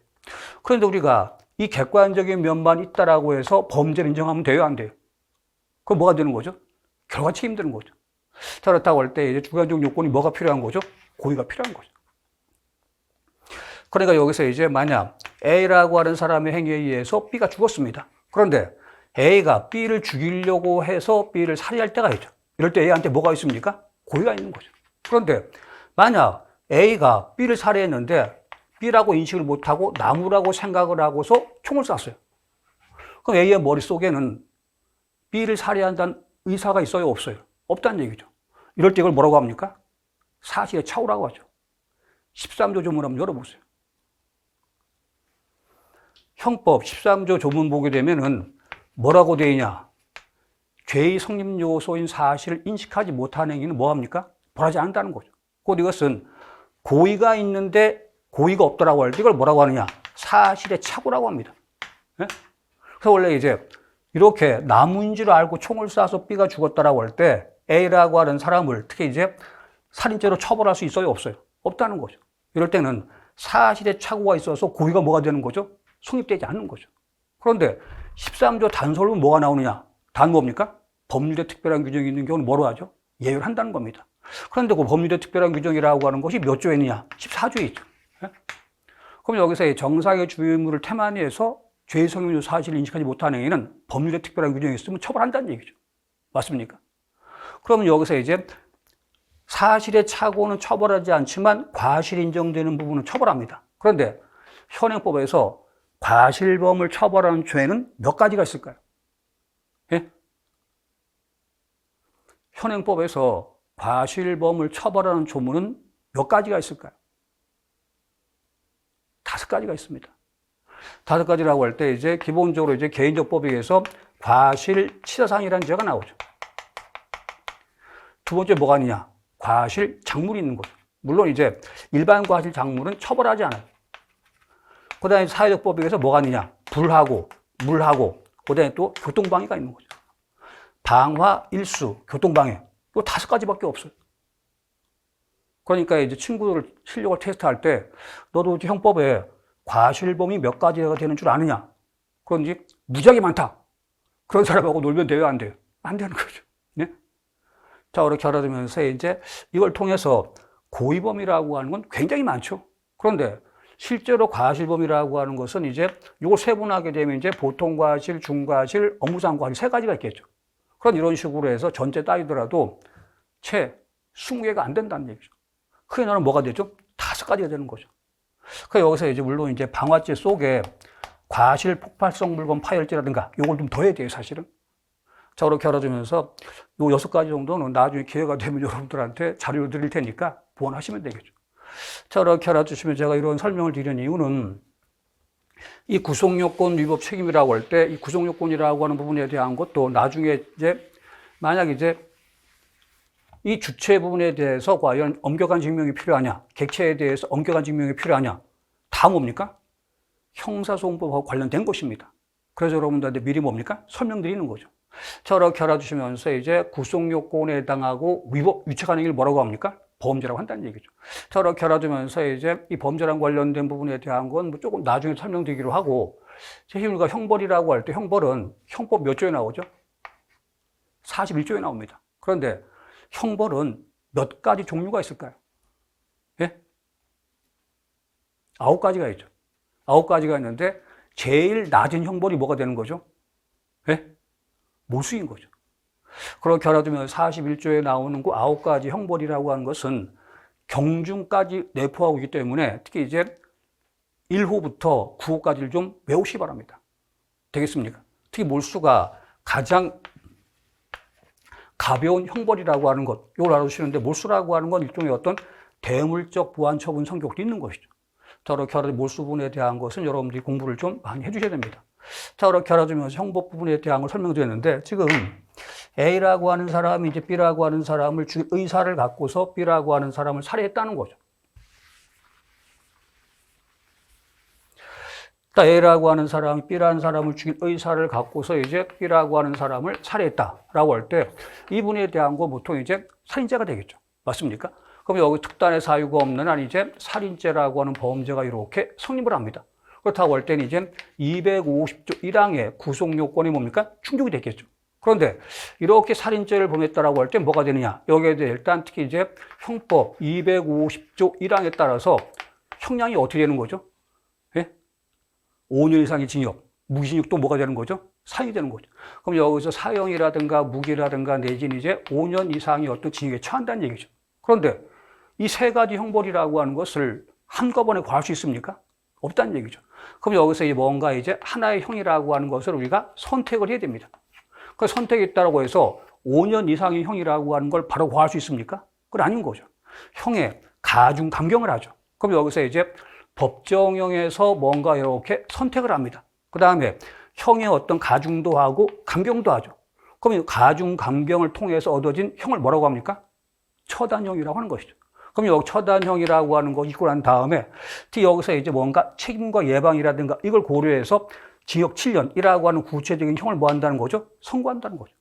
그런데 우리가 이 객관적인 면만 있다라고 해서 범죄를 인정하면 돼요, 안 돼요? 그럼 뭐가 되는 거죠? 결과 책임 되는 거죠. 자, 그렇다고 할 때 이제 주관적 요건이 뭐가 필요한 거죠? 고의가 필요한 거죠. 그러니까 여기서 이제 만약 A라고 하는 사람의 행위에 의해서 B가 죽었습니다. 그런데 A가 B를 죽이려고 해서 B를 살해할 때가 있죠. 이럴 때 A한테 뭐가 있습니까? 고의가 있는 거죠. 그런데 만약 A가 B를 살해했는데 B라고 인식을 못하고 나무라고 생각을 하고서 총을 쐈어요. 그럼 A의 머릿속에는 B를 살해한다는 의사가 있어요? 없어요? 없다는 얘기죠. 이럴 때 이걸 뭐라고 합니까? 사실의 착오라고 하죠. 13조 조문 한번 열어보세요. 형법 13조 조문 보게 되면은 뭐라고 되어 있냐? 죄의 성립 요소인 사실을 인식하지 못하는 행위는 뭐합니까? 벌하지 않는다는 거죠. 곧 이것은 고의가 있는데 고의가 없더라고 할 때 이걸 뭐라고 하느냐? 사실의 착오라고 합니다. 네? 그래서 원래 이제 이렇게 나무인 줄 알고 총을 쏴서 B가 죽었다라고 할 때 A라고 하는 사람을 특히 이제 살인죄로 처벌할 수 있어요? 없어요? 없다는 거죠. 이럴 때는 사실의 착오가 있어서 고의가 뭐가 되는 거죠? 성립되지 않는 거죠. 그런데 13조 단서로 뭐가 나오느냐? 단 뭡니까? 법률에 특별한 규정이 있는 경우는 뭐로 하죠? 예외를 한다는 겁니다. 그런데 그 법률에 특별한 규정이라고 하는 것이 몇 조에 있느냐? 14조에 있죠. 네? 그럼 여기서 정상의 주의무를 태만히 해서 죄의 성립 사실을 인식하지 못하는 행위는 법률에 특별한 규정이 있으면 처벌한다는 얘기죠. 맞습니까? 그러면 여기서 이제 사실의 착오는 처벌하지 않지만 과실 인정되는 부분은 처벌합니다. 그런데 현행법에서 과실범을 처벌하는 죄는 몇 가지가 있을까요? 예? 현행법에서 과실범을 처벌하는 조문은 몇 가지가 있을까요? 5가지가 있습니다. 5가지라고 할 때 이제 기본적으로 이제 개인적 법에 의해서 과실치사상이라는 죄가 나오죠. 두 번째 뭐가 있느냐? 과실 작물이 있는 거죠. 물론 이제 일반 과실 작물은 처벌하지 않아요. 그 다음에 사회적 법에 의해서 뭐가 있느냐? 불하고, 물하고, 그 다음에 또 교통방해가 있는 거죠. 방화, 일수, 교통방해. 이거 5가지밖에 없어요. 그러니까 이제 친구들 실력을 테스트할 때 너도 형법에 과실범이 몇 가지가 되는 줄 아느냐? 그런지 무지하게 많다. 그런 사람하고 놀면 돼요? 안 돼요? 안 되는 거죠. 네? 자, 이렇게 알아두면서 이제 이걸 통해서 고의범이라고 하는 건 굉장히 많죠. 그런데 실제로 과실범이라고 하는 것은 이제 이걸 세분하게 되면 이제 보통과실, 중과실, 업무상과실 3가지가 있겠죠. 그런 이런 식으로 해서 전체 따지더라도 채 20개가 안 된다는 얘기죠. 크게 나는 뭐가 되죠? 5가지가 되는 거죠. 그 여기서 이제 물론 이제 방화죄 속에 과실 폭발성 물건 파열죄라든가 이걸 좀 더해야 돼요, 사실은. 자, 이렇게 알아주면서 요 6가지 정도는 나중에 기회가 되면 여러분들한테 자료를 드릴 테니까 보완하시면 되겠죠. 자, 이렇게 알아주시면 제가 이런 설명을 드리는 이유는 이 구속요건 위법 책임이라고 할 때 이 구속요건이라고 하는 부분에 대한 것도 나중에 이제 만약 이제 이 주체 부분에 대해서 과연 엄격한 증명이 필요하냐, 객체에 대해서 엄격한 증명이 필요하냐, 다 뭡니까? 형사소송법하고 관련된 것입니다. 그래서 여러분들한테 미리 뭡니까? 설명드리는 거죠. 자, 이렇게 알아주시면서 이제 구속요건에 해당하고 위촉하는 행위를 뭐라고 합니까? 범죄라고 한다는 얘기죠. 자, 이렇게 알아주면서 이제 이 범죄랑 관련된 부분에 대한 건 뭐 조금 나중에 설명드리기로 하고, 우리가 형벌이라고 할 때 형벌은 형법 몇 조에 나오죠? 41조에 나옵니다. 그런데 형벌은 몇 가지 종류가 있을까요? 예? 9가지가 있죠. 9가지가 있는데 제일 낮은 형벌이 뭐가 되는 거죠? 예? 몰수인 거죠. 그렇게 알아두면 41조에 나오는 그 9가지 형벌이라고 하는 것은 경중까지 내포하고 있기 때문에 특히 이제 1호부터 9호까지를 좀 외우시기 바랍니다. 되겠습니까? 특히 몰수가 가장 가벼운 형벌이라고 하는 것, 이걸 알아두시는데 몰수라고 하는 건 일종의 어떤 대물적 보완 처분 성격도 있는 것이죠. 자, 이렇게 알아두면 몰수 부분에 대한 것은 여러분들이 공부를 좀 많이 해주셔야 됩니다. 자, 이렇게 알아두면서 형법 부분에 대한 걸 설명드렸는데 지금 A라고 하는 사람이 이제 B라고 하는 사람을 죽일 의사를 갖고서 B라고 하는 사람을 살해했다는 거죠. A라고 하는 사람이 B라는 사람을 죽일 의사를 갖고서 이제 B라고 하는 사람을 살해했다라고 할 때 이분에 대한 거 보통 이제 살인죄가 되겠죠. 맞습니까? 그럼 여기 특단의 사유가 없는 한 이제 살인죄라고 하는 범죄가 이렇게 성립을 합니다. 그렇다고 할 때는 이제 250조 1항의 구속요건이 뭡니까? 충족이 됐겠죠. 그런데 이렇게 살인죄를 범했다라고 할 때 뭐가 되느냐? 여기에 대해 일단 특히 이제 형법 250조 1항에 따라서 형량이 어떻게 되는 거죠? 예? 5년 이상의 징역, 무기징역도 뭐가 되는 거죠? 사형이 되는 거죠. 그럼 여기서 사형이라든가 무기라든가 내지는 이제 5년 이상의 어떤 징역에 처한다는 얘기죠. 그런데 이 3가지 형벌이라고 하는 것을 한꺼번에 구할 수 있습니까? 없다는 얘기죠. 그럼 여기서 뭔가 이제 하나의 형이라고 하는 것을 우리가 선택을 해야 됩니다. 그 선택이 있다고 해서 5년 이상의 형이라고 하는 걸 바로 구할 수 있습니까? 그건 아닌 거죠. 형의 가중 감경을 하죠. 그럼 여기서 이제 법정형에서 뭔가 이렇게 선택을 합니다. 그 다음에 형의 어떤 가중도 하고 감경도 하죠. 그럼 이 가중, 감경을 통해서 얻어진 형을 뭐라고 합니까? 처단형이라고 하는 것이죠. 그럼 여기 처단형이라고 하는 거 있고 난 다음에 여기서 이제 뭔가 책임과 예방이라든가 이걸 고려해서 징역 7년이라고 하는 구체적인 형을 뭐 한다는 거죠? 선고한다는 거죠.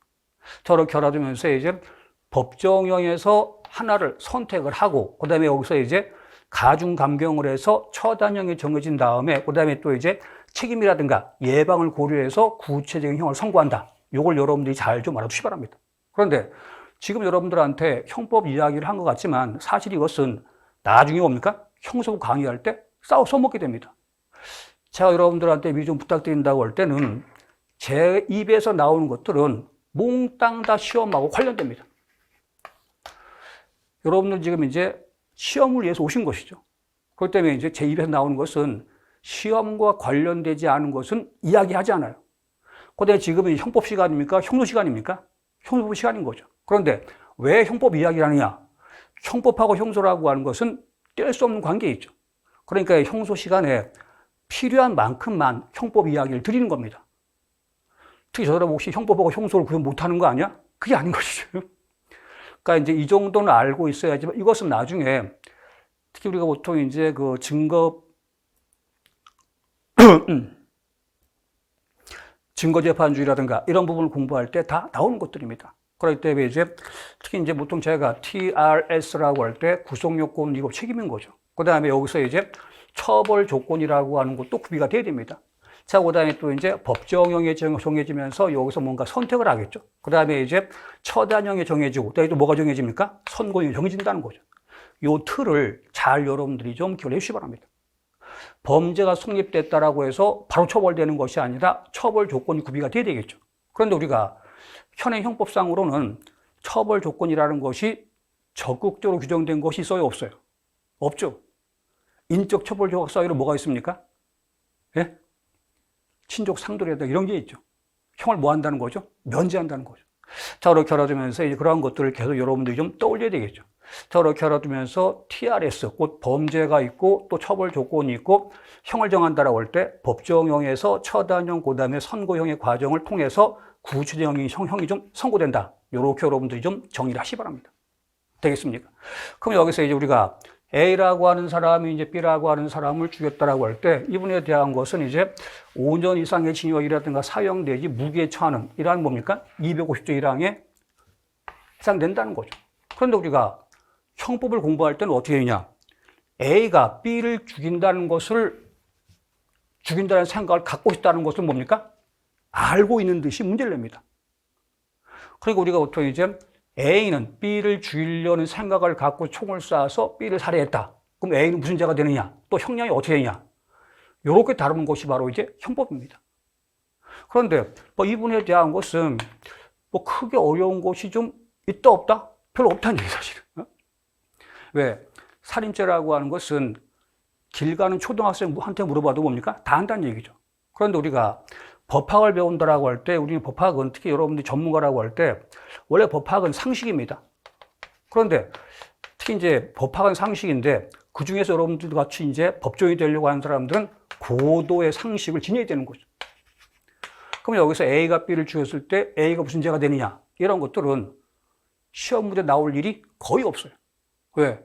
저렇게 알아두면서 이제 법정형에서 하나를 선택을 하고, 그 다음에 여기서 이제 가중, 감경을 해서 처단형이 정해진 다음에, 그 다음에 또 이제 책임이라든가 예방을 고려해서 구체적인 형을 선고한다. 이걸 여러분들이 잘 좀 알아두시기 바랍니다. 그런데 지금 여러분들한테 형법 이야기를 한 것 같지만 사실 이것은 나중에 뭡니까? 형사고 강의할 때 써먹게 됩니다. 제가 여러분들한테 미리 좀 부탁드린다고 할 때는 제 입에서 나오는 것들은 몽땅 다 시험하고 관련됩니다. 여러분들 지금 이제 시험을 위해서 오신 것이죠. 그렇기 때문에 이제 제 입에서 나오는 것은 시험과 관련되지 않은 것은 이야기하지 않아요. 그런데 지금은 형법 시간입니까? 형사 시간입니까? 형법 시간인 거죠. 그런데 왜 형법 이야기를 하느냐? 형법하고 형소라고 하는 것은 뗄 수 없는 관계에 있죠. 그러니까 형소 시간에 필요한 만큼만 형법 이야기를 드리는 겁니다. 특히 저는 혹시 형법하고 형소를 구분 못하는 거 아니야? 그게 아닌 것이죠. 그러니까 이제 이 정도는 알고 있어야지만 이것은 나중에 특히 우리가 보통 이제 그 증거재판주의라든가 이런 부분을 공부할 때 다 나오는 것들입니다. 그렇기 때문에 이제 특히 이제 보통 제가 TRS라고 할 때 구속요건 이거 책임인 거죠. 그 다음에 여기서 이제 처벌 조건이라고 하는 것도 구비가 돼야 됩니다. 자, 그 다음에 또 이제 법정형이 정해지면서 여기서 뭔가 선택을 하겠죠. 그 다음에 이제 처단형이 정해지고, 그다음에 또 뭐가 정해집니까? 선고형이 정해진다는 거죠. 요 틀을 잘 여러분들이 좀 기억해 주시기 바랍니다. 범죄가 성립됐다라고 해서 바로 처벌되는 것이 아니라 처벌 조건이 구비가 돼야 되겠죠. 그런데 우리가 현행 형법상으로는 처벌 조건이라는 것이 적극적으로 규정된 것이 있어요, 없어요? 없죠. 인적 처벌 조각 사유로 뭐가 있습니까? 예? 친족 상도례다 이런 게 있죠. 형을 뭐 한다는 거죠? 면제한다는 거죠. 자, 이렇게 알아두면서 이제 그러한 것들을 계속 여러분들이 좀 떠올려야 되겠죠. 자, 이렇게 알아두면서 TRS, 곧 범죄가 있고 또 처벌 조건이 있고 형을 정한다라고 할 때 법정형에서 처단형, 그 다음에 선고형의 과정을 통해서 구체적인 형이 좀 선고된다. 이렇게 여러분들이 좀 정리를 하시기 바랍니다. 되겠습니까? 그럼 여기서 이제 우리가 A라고 하는 사람이 이제 B라고 하는 사람을 죽였다라고 할 때 이분에 대한 것은 이제 5년 이상의 징역이라든가 사형 내지 무기에 처하는 이러한 뭡니까? 250조 1항에 해당된다는 거죠. 그런데 우리가 형법을 공부할 때는 어떻게 되냐? A가 B를 죽인다는 생각을 갖고 있다는 것은 뭡니까? 알고 있는 듯이 문제를 냅니다. 그리고 우리가 보통 이제 A는 B를 죽이려는 생각을 갖고 총을 쏴서 B를 살해했다. 그럼 A는 무슨 죄가 되느냐? 또 형량이 어떻게 되느냐? 이렇게 다루는 것이 바로 이제 형법입니다. 그런데 뭐 이분에 대한 것은 뭐 크게 어려운 것이 좀 있다 없다? 별로 없다는 얘기 사실은. 왜? 살인죄라고 하는 것은 길 가는 초등학생한테 물어봐도 뭡니까? 다 한다는 얘기죠. 그런데 우리가 법학을 배운다라고 할 때, 우리는 법학은 특히 여러분들이 전문가라고 할 때, 원래 법학은 상식입니다. 그런데 특히 이제 법학은 상식인데, 그 중에서 여러분들 같이 이제 법조인이 되려고 하는 사람들은 고도의 상식을 지녀야 되는 거죠. 그럼 여기서 A가 B를 죽였을 때 A가 무슨 죄가 되느냐? 이런 것들은 시험 문제 나올 일이 거의 없어요. 왜?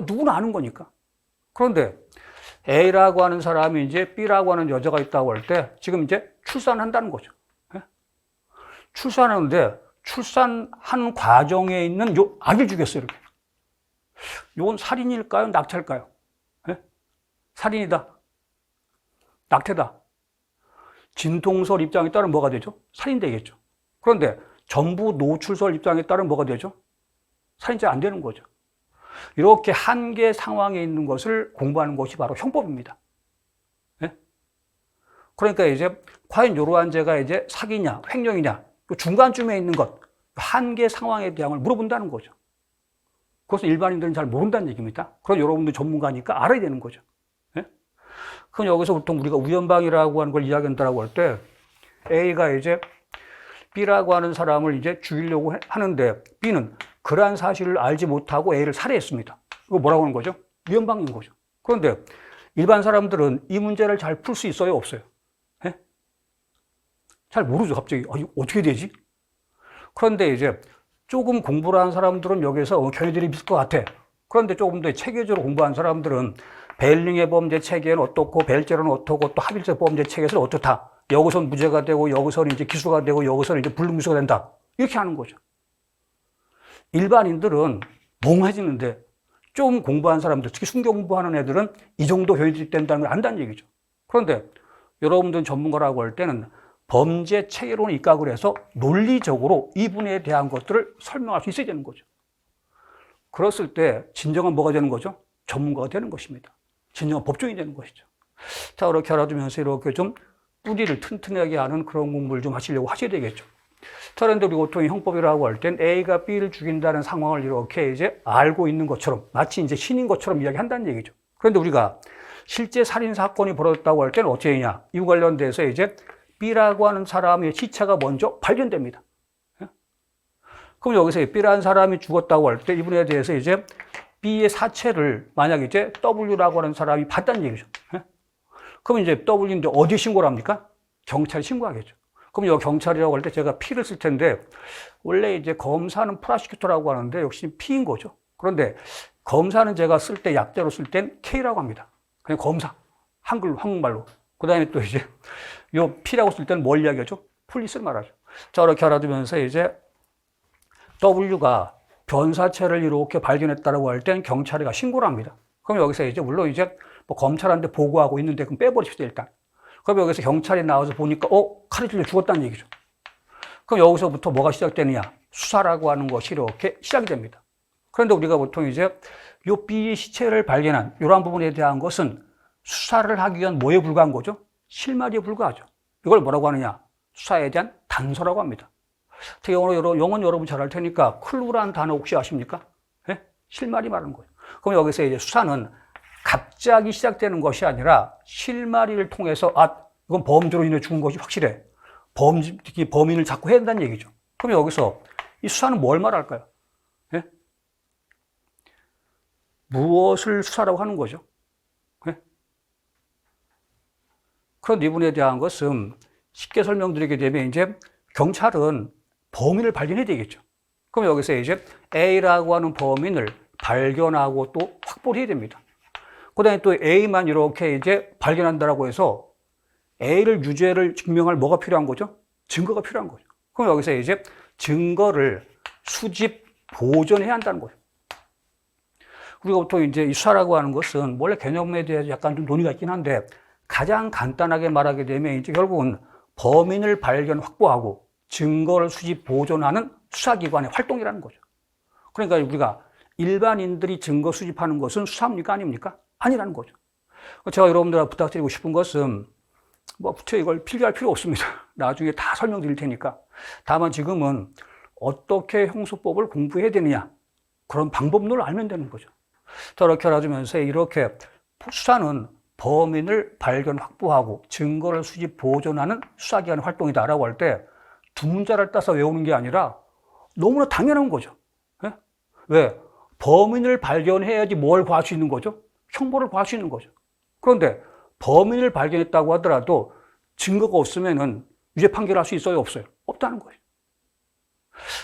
누구나 아는 거니까. 그런데 A라고 하는 사람이 이제 B라고 하는 여자가 있다고 할 때 지금 이제 출산한다는 거죠. 예? 출산하는데 출산하는 과정에 있는 요 아기를 죽였어요, 이렇게. 이건 살인일까요? 낙태일까요? 예? 살인이다. 낙태다. 진통설 입장에 따르면 뭐가 되죠? 살인되겠죠. 그런데 전부 노출설 입장에 따르면 뭐가 되죠? 살인죄 안 되는 거죠. 이렇게 한계 상황에 있는 것을 공부하는 것이 바로 형법입니다. 예? 그러니까 이제 과연 이러한 죄가 이제 사기냐, 횡령이냐, 중간쯤에 있는 것, 한계 상황에 대항을 물어본다는 거죠. 그것은 일반인들은 잘 모른다는 얘기입니다. 그럼 여러분들 전문가니까 알아야 되는 거죠. 예? 그럼 여기서 보통 우리가 우연방이라고 하는 걸 이야기한다고 할 때 A가 이제 B라고 하는 사람을 이제 죽이려고 하는데 B는 그러한 사실을 알지 못하고 A를 살해했습니다. 이거 뭐라고 하는 거죠? 위헌방인 거죠. 그런데 일반 사람들은 이 문제를 잘 풀 수 있어요, 없어요? 예? 잘 모르죠, 갑자기. 이거 어떻게 되지? 그런데 이제 조금 공부를 한 사람들은 여기서 걔네들이 비슷할 것 같아. 그런데 조금 더 체계적으로 공부한 사람들은 벨링의 범죄 체계는 어떻고, 벨제로는 어떻고, 또 하빌제 범죄 체계는 어떻다. 여기서는 무죄가 되고, 여기서는 이제 기소가 되고, 여기서는 이제 불구속가 된다. 이렇게 하는 거죠. 일반인들은 몽해지는데, 좀 공부한 사람들, 특히 순교 공부하는 애들은 이 정도 교육이 된다는 걸 안다는 얘기죠. 그런데 여러분들은 전문가라고 할 때는 범죄 체계론을 입각을 해서 논리적으로 이 분야에 대한 것들을 설명할 수 있어야 되는 거죠. 그랬을 때 진정한 뭐가 되는 거죠? 전문가가 되는 것입니다. 진정한 법조인이 되는 것이죠. 자, 그렇게 알아두면서 이렇게 좀 뿌리를 튼튼하게 하는 그런 공부를 좀 하시려고 하셔야 되겠죠. 자, 그런데 우리 보통 형법이라고 할 땐 A가 B를 죽인다는 상황을 이렇게 이제 알고 있는 것처럼 마치 이제 신인 것처럼 이야기한다는 얘기죠. 그런데 우리가 실제 살인 사건이 벌어졌다고 할 때는 어떻게 하냐? 이와 관련돼서 이제 B라고 하는 사람의 시체가 먼저 발견됩니다. 그럼 여기서 B라는 사람이 죽었다고 할 때 이분에 대해서 이제 B의 사체를 만약 이제 W라고 하는 사람이 봤다는 얘기죠. 그럼 이제 W인데 어디 신고를 합니까? 경찰에 신고하겠죠. 그럼 여기 경찰이라고 할 때 제가 P를 쓸 텐데 원래 이제 검사는 프로시큐터라고 하는데 역시 P인 거죠. 그런데 검사는 제가 쓸 때 약자로 쓸 땐 K라고 합니다. 그냥 검사. 한국말로. 그 다음에 또 이제 요 P라고 쓸 때는 뭘 이야기하죠? 폴리스를 말하죠. 자, 이렇게 알아두면서 이제 W가 변사체를 이렇게 발견했다고 할 땐 경찰에 신고를 합니다. 그럼 여기서 이제 물론 이제 뭐 검찰한테 보고하고 있는데 그럼 빼버리십시오, 일단. 그럼 여기서 경찰이 나와서 보니까 칼에 찔려 죽었다는 얘기죠. 그럼 여기서부터 뭐가 시작되느냐? 수사라고 하는 것이 이렇게 시작이 됩니다. 그런데 우리가 보통 이제 요 B의 시체를 발견한 이러한 부분에 대한 것은 수사를 하기 위한 뭐에 불과한 거죠? 실마리에 불과하죠. 이걸 뭐라고 하느냐? 수사에 대한 단서라고 합니다. 영어는 여러분 잘 알 테니까 클루라는 단어 혹시 아십니까? 네? 실마리 말하는 거예요. 그럼 여기서 이제 수사는 갑자기 시작되는 것이 아니라 실마리를 통해서 이건 범죄로 인해 죽은 것이 확실해. 범인을 잡고 해야 된다는 얘기죠. 그럼 여기서 이 수사는 뭘 말할까요? 네? 무엇을 수사라고 하는 거죠? 네? 그런 이분에 대한 것은 쉽게 설명드리게 되면 이제 경찰은 범인을 발견해야 되겠죠. 그럼 여기서 이제 A라고 하는 범인을 발견하고 또 확보를 해야 됩니다. 그 다음에 또 A만 이렇게 이제 발견한다라고 해서 A를 유죄를 증명할 뭐가 필요한 거죠? 증거가 필요한 거죠. 그럼 여기서 이제 증거를 수집, 보존해야 한다는 거죠. 우리가 보통 이제 이 수사라고 하는 것은 원래 개념에 대해서 약간 좀 논의가 있긴 한데 가장 간단하게 말하게 되면 이제 결국은 범인을 발견, 확보하고 증거를 수집, 보존하는 수사기관의 활동이라는 거죠. 그러니까 우리가 일반인들이 증거 수집하는 것은 수사입니까? 아닙니까? 아니라는 거죠. 제가 여러분들한테 부탁드리고 싶은 것은 이걸 필기할 필요 없습니다. 나중에 다 설명드릴 테니까. 다만 지금은 어떻게 형소법을 공부해야 되느냐 그런 방법론을 알면 되는 거죠. 저렇게 알아주면서 이렇게 수사는 범인을 발견, 확보하고 증거를 수집, 보존하는 수사기관의 활동이다라고 할 때 두 문자를 따서 외우는 게 아니라 너무나 당연한 거죠. 네? 왜? 범인을 발견해야지 뭘 구할 수 있는 거죠? 형벌을 구할 수 있는 거죠. 그런데 범인을 발견했다고 하더라도 증거가 없으면은 유죄 판결할 수 있어요? 없어요? 없다는 거예요.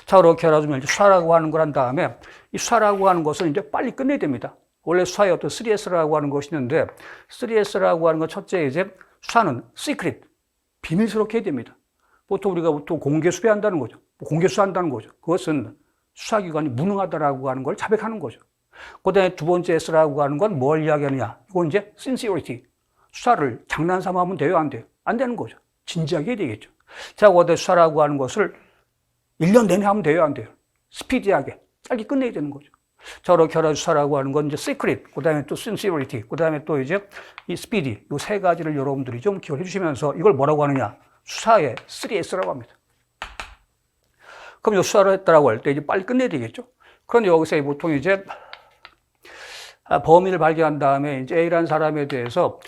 자, 그렇게 알아주면 이제 수사라고 하는 걸 한 다음에 이 수사라고 하는 것은 이제 빨리 끝내야 됩니다. 원래 수사에 어떤 3S라고 하는 것이 있는데 3S라고 하는 건 첫째 이제 수사는 시크릿, 비밀스럽게 해야 됩니다. 보통 우리가 공개 수배한다는 거죠. 공개 수사한다는 거죠. 그것은 수사기관이 무능하다라고 하는 걸 자백하는 거죠. 그 다음에 두 번째 S라고 하는 건 뭘 이야기하느냐. 이건 이제 sincerity. 수사를 장난삼아 하면 돼요? 안 돼요? 안 되는 거죠. 진지하게 해야 되겠죠. 자, 그 다음에 수사라고 하는 것을 1년 내내 하면 돼요? 안 돼요? 스피디하게, 짧게 끝내야 되는 거죠. 자, 그렇게 수사라고 하는 건 이제 secret, 그 다음에 또 sincerity, 그 다음에 또 이제 이 speedy, 이 세 가지를 여러분들이 좀 기억해 주시면서 이걸 뭐라고 하느냐. 수사의 3S라고 합니다. 그럼 이 수사를 했다라고 할 때 이제 빨리 끝내야 되겠죠. 그런데 여기서 보통 이제 범인을 발견한 다음에 이제 A라는 사람에 대해서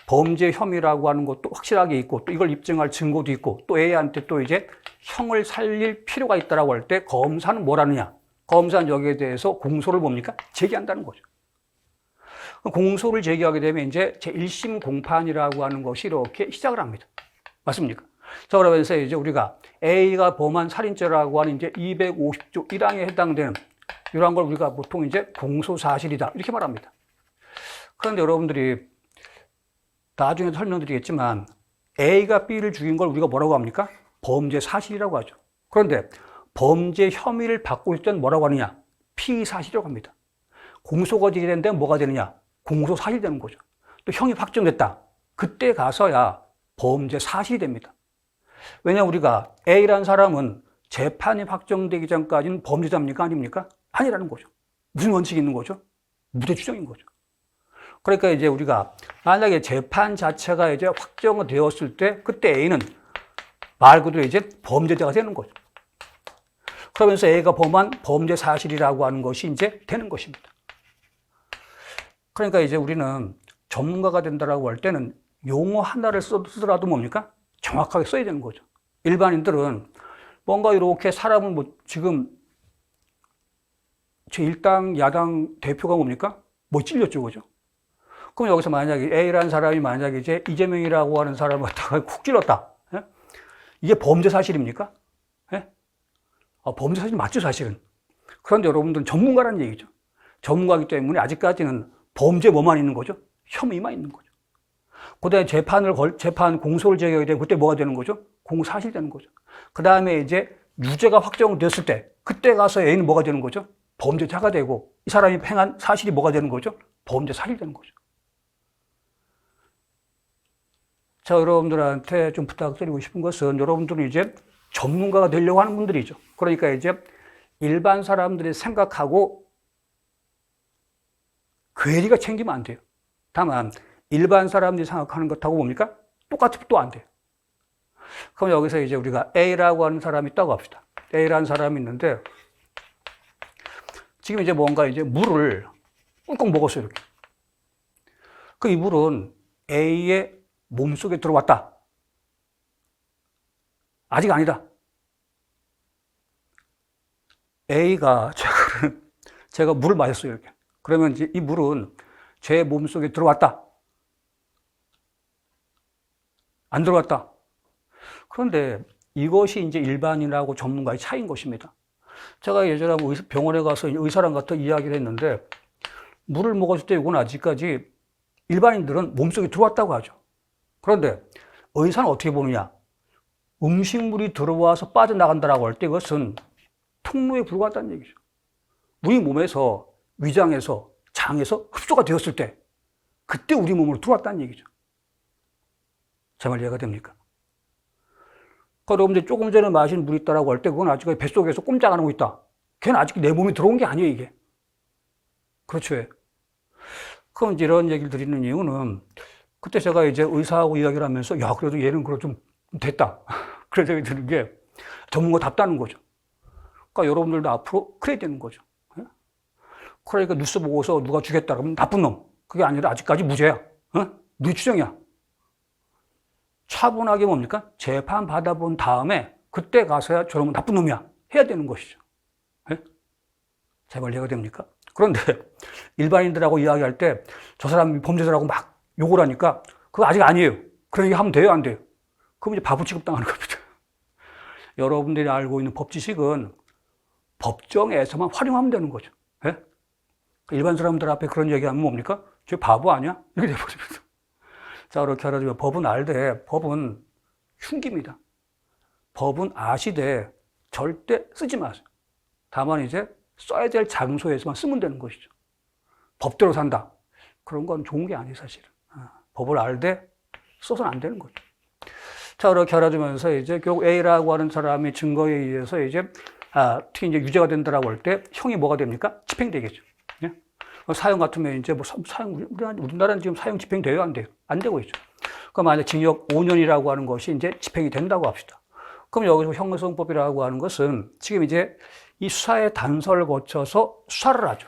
범죄 혐의라고 하는 것도 확실하게 있고 또 이걸 입증할 증거도 있고 또 A한테 또 이제 형을 살릴 필요가 있다라고 할 때 검사는 뭘 하느냐? 검사는 여기에 대해서 공소를 뭡니까? 제기한다는 거죠. 공소를 제기하게 되면 이제 제1심 공판이라고 하는 것이 이렇게 시작을 합니다. 맞습니까? 자, 그러면서 이제 우리가 A가 범한 살인죄라고 하는 이제 250조 1항에 해당되는 이러한 걸 우리가 보통 이제 공소 사실이다. 이렇게 말합니다. 그런데 여러분들이 나중에 설명드리겠지만 A가 B를 죽인 걸 우리가 뭐라고 합니까? 범죄 사실이라고 하죠. 그런데 범죄 혐의를 받고 있을 때는 뭐라고 하느냐? 피의사실이라고 합니다. 공소가 되게 되면 뭐가 되느냐? 공소 사실이 되는 거죠. 또 형이 확정됐다. 그때 가서야 범죄 사실이 됩니다. 왜냐하면 우리가 A라는 사람은 재판이 확정되기 전까지는 범죄자입니까? 아닙니까? 아니라는 거죠. 무슨 원칙이 있는 거죠? 무죄 추정인 거죠. 그러니까 이제 우리가 만약에 재판 자체가 이제 확정되었을 때 그때 A는 말 그대로 이제 범죄자가 되는 거죠. 그러면서 A가 범한 범죄 사실이라고 하는 것이 이제 되는 것입니다. 그러니까 이제 우리는 전문가가 된다라고 할 때는 용어 하나를 쓰더라도 뭡니까? 정확하게 써야 되는 거죠. 일반인들은 뭔가 이렇게 사람을 뭐 지금 제1당 야당 대표가 뭡니까? 뭐 찔렸죠, 그죠? 그럼 여기서 만약에 A라는 사람이 만약에 이제 이재명이라고 하는 사람을 갖다가 콕 찔렀다. 예? 이게 범죄 사실입니까? 예? 범죄 사실 맞죠, 사실은. 그런데 여러분들은 전문가라는 얘기죠. 전문가이기 때문에 아직까지는 범죄 뭐만 있는 거죠? 혐의만 있는 거죠. 그 다음에 재판 공소를 제기하게 되면 그때 뭐가 되는 거죠? 공사실이 되는 거죠. 그 다음에 이제 유죄가 확정됐을 때 그때 가서 A는 뭐가 되는 거죠? 범죄자가 되고 이 사람이 행한 사실이 뭐가 되는 거죠? 범죄 사실이 되는 거죠. 자, 여러분들한테 좀 부탁드리고 싶은 것은 여러분들은 이제 전문가가 되려고 하는 분들이죠. 그러니까 이제 일반 사람들이 생각하고 괴리가 챙기면 안 돼요. 다만 일반 사람들이 생각하는 것하고 뭡니까? 똑같으면 또 안 돼요. 그럼 여기서 이제 우리가 A라고 하는 사람이 있다고 합시다. A라는 사람이 있는데 지금 이제 뭔가 이제 물을 꿀꺽 먹었어요, 이렇게. 그 이 물은 A의 몸속에 들어왔다. 아직 아니다. A가 제가 물을 마셨어요, 이렇게. 그러면 이제 이 물은 제 몸속에 들어왔다. 안 들어왔다. 그런데 이것이 이제 일반인하고 전문가의 차이인 것입니다. 제가 예전에 병원에 가서 의사랑 같은 이야기를 했는데 물을 먹었을 때 이건 아직까지 일반인들은 몸속에 들어왔다고 하죠. 그런데 의사는 어떻게 보느냐? 음식물이 들어와서 빠져나간다라고 할 때 그것은 통로에 불과하다는 얘기죠. 우리 몸에서 위장에서 장에서 흡수가 되었을 때 그때 우리 몸으로 들어왔다는 얘기죠. 제 말 이해가 됩니까? 그러니까 여러분들 조금 전에 마신 물이 있다라고 할 때 그건 아직 뱃속에서 꼼짝 안 하고 있다. 걔는 아직 내 몸에 들어온 게 아니에요, 이게. 그렇죠. 그럼 이제 이런 얘기를 드리는 이유는 그때 제가 이제 의사하고 이야기를 하면서 야, 그래도 얘는 그래도 좀 됐다. 그런 생각이 드는 게 전문가답다는 거죠. 그러니까 여러분들도 앞으로 그래야 되는 거죠. 그러니까 뉴스 보고서 누가 죽였다 그러면 나쁜 놈. 그게 아니라 아직까지 무죄야. 무죄 추정이야. 차분하게 뭡니까? 재판 받아본 다음에 그때 가서야 저놈은 나쁜 놈이야. 해야 되는 것이죠. 제발 이해가 됩니까? 그런데 일반인들하고 이야기할 때 저 사람이 범죄자라고 막 욕을 하니까 그거 아직 아니에요. 그런 얘기 하면 돼요, 안 돼요? 그럼 이제 바보 취급당하는 겁니다. 여러분들이 알고 있는 법 지식은 법정에서만 활용하면 되는 거죠. 일반 사람들 앞에 그런 얘기하면 뭡니까? 저 바보 아니야? 이렇게 돼버립니다. 자, 그렇게 하라면 법은 알되 법은 흉기입니다. 법은 아시되 절대 쓰지 마세요. 다만 이제 써야 될 장소에서만 쓰면 되는 것이죠. 법대로 산다. 그런 건 좋은 게 아니에요, 사실은. 법을 알되 써서는 안 되는 거죠. 자, 그렇게 알아주면서 이제 결국 A라고 하는 사람이 증거에 의해서 이제 특히 이제 유죄가 된다라고 할 때 형이 뭐가 됩니까? 집행되겠죠. 예? 사형 같으면 이제 뭐 사형, 우리나라는 지금 사형 집행돼요, 안 돼요? 안 되고 있죠. 그럼 만약 징역 5년이라고 하는 것이 이제 집행이 된다고 합시다. 그럼 여기서 형사소송법이라고 하는 것은 지금 이제 이 수사의 단서를 거쳐서 수사를 하죠.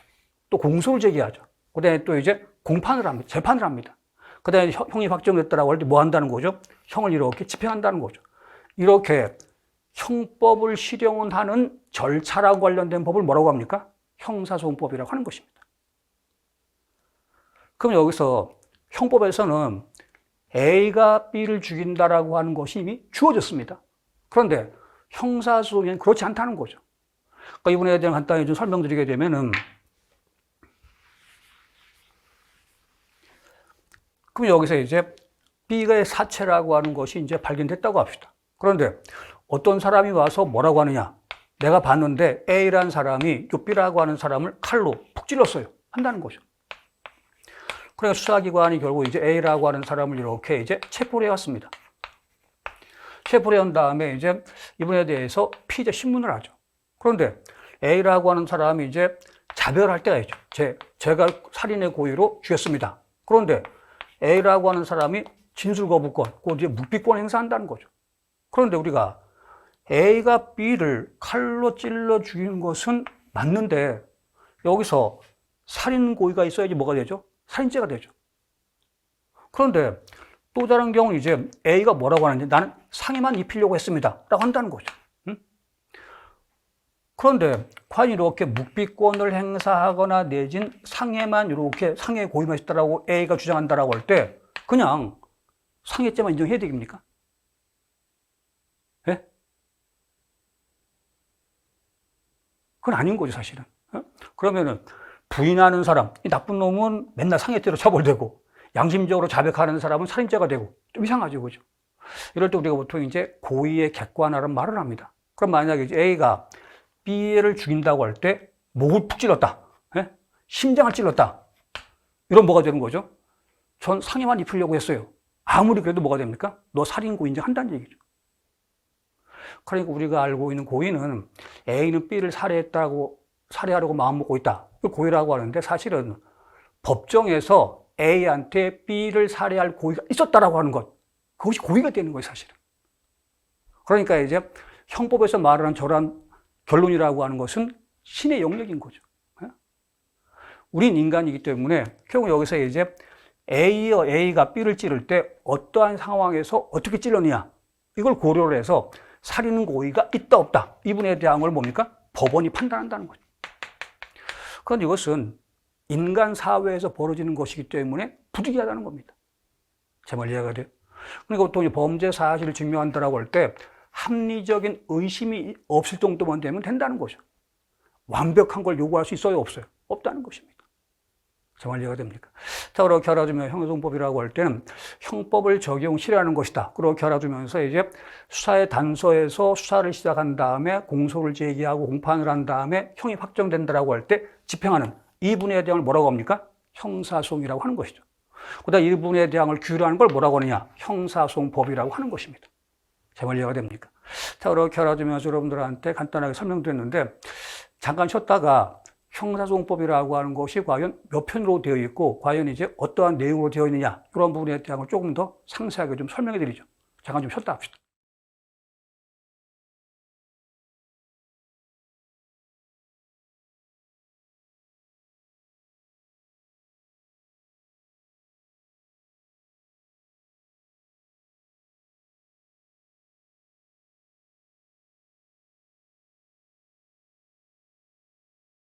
또 공소를 제기하죠. 그 다음에 또 이제 공판을 합니다. 재판을 합니다. 그 다음에 형이 확정됐다라고 할 때 뭐 한다는 거죠? 형을 이렇게 집행한다는 거죠. 이렇게 형법을 실형하는 절차라고 관련된 법을 뭐라고 합니까? 형사소송법이라고 하는 것입니다. 그럼 여기서 형법에서는 A가 B를 죽인다라고 하는 것이 이미 주어졌습니다. 그런데 형사소송에는 그렇지 않다는 거죠. 그러니까 이분에 대한 간단히 좀 설명드리게 되면은, 그럼 여기서 이제 B의 사체라고 하는 것이 이제 발견됐다고 합시다. 그런데 어떤 사람이 와서 뭐라고 하느냐? 내가 봤는데 A라는 사람이 요 B라고 하는 사람을 칼로 푹 찔렀어요. 한다는 거죠. 그러니까 수사기관이 결국 이제 A라고 하는 사람을 이렇게 이제 체포를 해왔습니다. 체포를 한 다음에 이제 이분에 대해서 피의자 신문을 하죠. 그런데 A라고 하는 사람이 이제 자백을 때가 있죠. 제가 살인의 고의로 죽였습니다. 그런데 A라고 하는 사람이 진술거부권, 그 이제 묵비권 행사한다는 거죠. 그런데 우리가 A가 B를 칼로 찔러 죽인 것은 맞는데 여기서 살인 고의가 있어야지 뭐가 되죠? 살인죄가 되죠. 그런데 또 다른 경우는 이제 A가 뭐라고 하는지 나는 상해만 입히려고 했습니다. 라고 한다는 거죠. 그런데 과연 이렇게 묵비권을 행사하거나 내진 상해만 이렇게 상해 고의만 있다라고 A가 주장한다라고 할 때 그냥 상해죄만 인정해야 되겠습니까? 예? 그건 아닌 거죠, 사실은. 그러면은 부인하는 사람, 이 나쁜 놈은 맨날 상해죄로 처벌되고 양심적으로 자백하는 사람은 살인죄가 되고 좀 이상하죠, 그죠? 이럴 때 우리가 보통 이제 고의의 객관화라는 말을 합니다. 그럼 만약에 이제 A가 B를 죽인다고 할 때 목을 푹 찔렀다, 예? 심장을 찔렀다, 이런 뭐가 되는 거죠? 전 상해만 입히려고 했어요. 아무리 그래도 뭐가 됩니까? 너 살인고 인정한다는 얘기죠. 그러니까 우리가 알고 있는 고의는 A는 B를 살해하려고 마음먹고 있다. 그걸 고의라고 하는데 사실은 법정에서 A한테 B를 살해할 고의가 있었다라고 하는 것. 그것이 고의가 되는 거예요, 사실은. 그러니까 이제 형법에서 말하는 저런 결론이라고 하는 것은 신의 영역인 거죠. 우린 인간이기 때문에 결국 여기서 이제 A가 B를 찌를 때 어떠한 상황에서 어떻게 찔렀느냐. 이걸 고려를 해서 살인 고의가 있다 없다. 이분에 대한 걸 뭡니까? 법원이 판단한다는 거죠. 그런데 이것은 인간 사회에서 벌어지는 것이기 때문에 부득이하다는 겁니다. 제 말 이해가 돼요? 그러니까 보통 범죄 사실을 증명한다라고 할 때 합리적인 의심이 없을 정도만 되면 된다는 거죠. 완벽한 걸 요구할 수 있어요, 없어요? 없다는 것입니다. 제 말 이해가 됩니까? 자, 그렇게 알아두면 형사소송법이라고 할 때는 형법을 적용시라는 것이다. 그렇게 알아두면서 이제 수사의 단서에서 수사를 시작한 다음에 공소를 제기하고 공판을 한 다음에 형이 확정된다라고 할 때 집행하는 이 분야에 대항을 뭐라고 합니까? 형사소송이라고 하는 것이죠. 그다음 이 분야에 대항을 규율하는 걸 뭐라고 하느냐? 형사소송법이라고 하는 것입니다. 제 말 이해가 됩니까? 자, 그렇게 알아두면서 여러분들한테 간단하게 설명드렸는데 잠깐 쉬었다가 형사소송법이라고 하는 것이 과연 몇 편으로 되어 있고 과연 이제 어떠한 내용으로 되어 있느냐 이런 부분에 대한 걸 조금 더 상세하게 좀 설명해 드리죠. 잠깐 좀 쉬었다 합시다.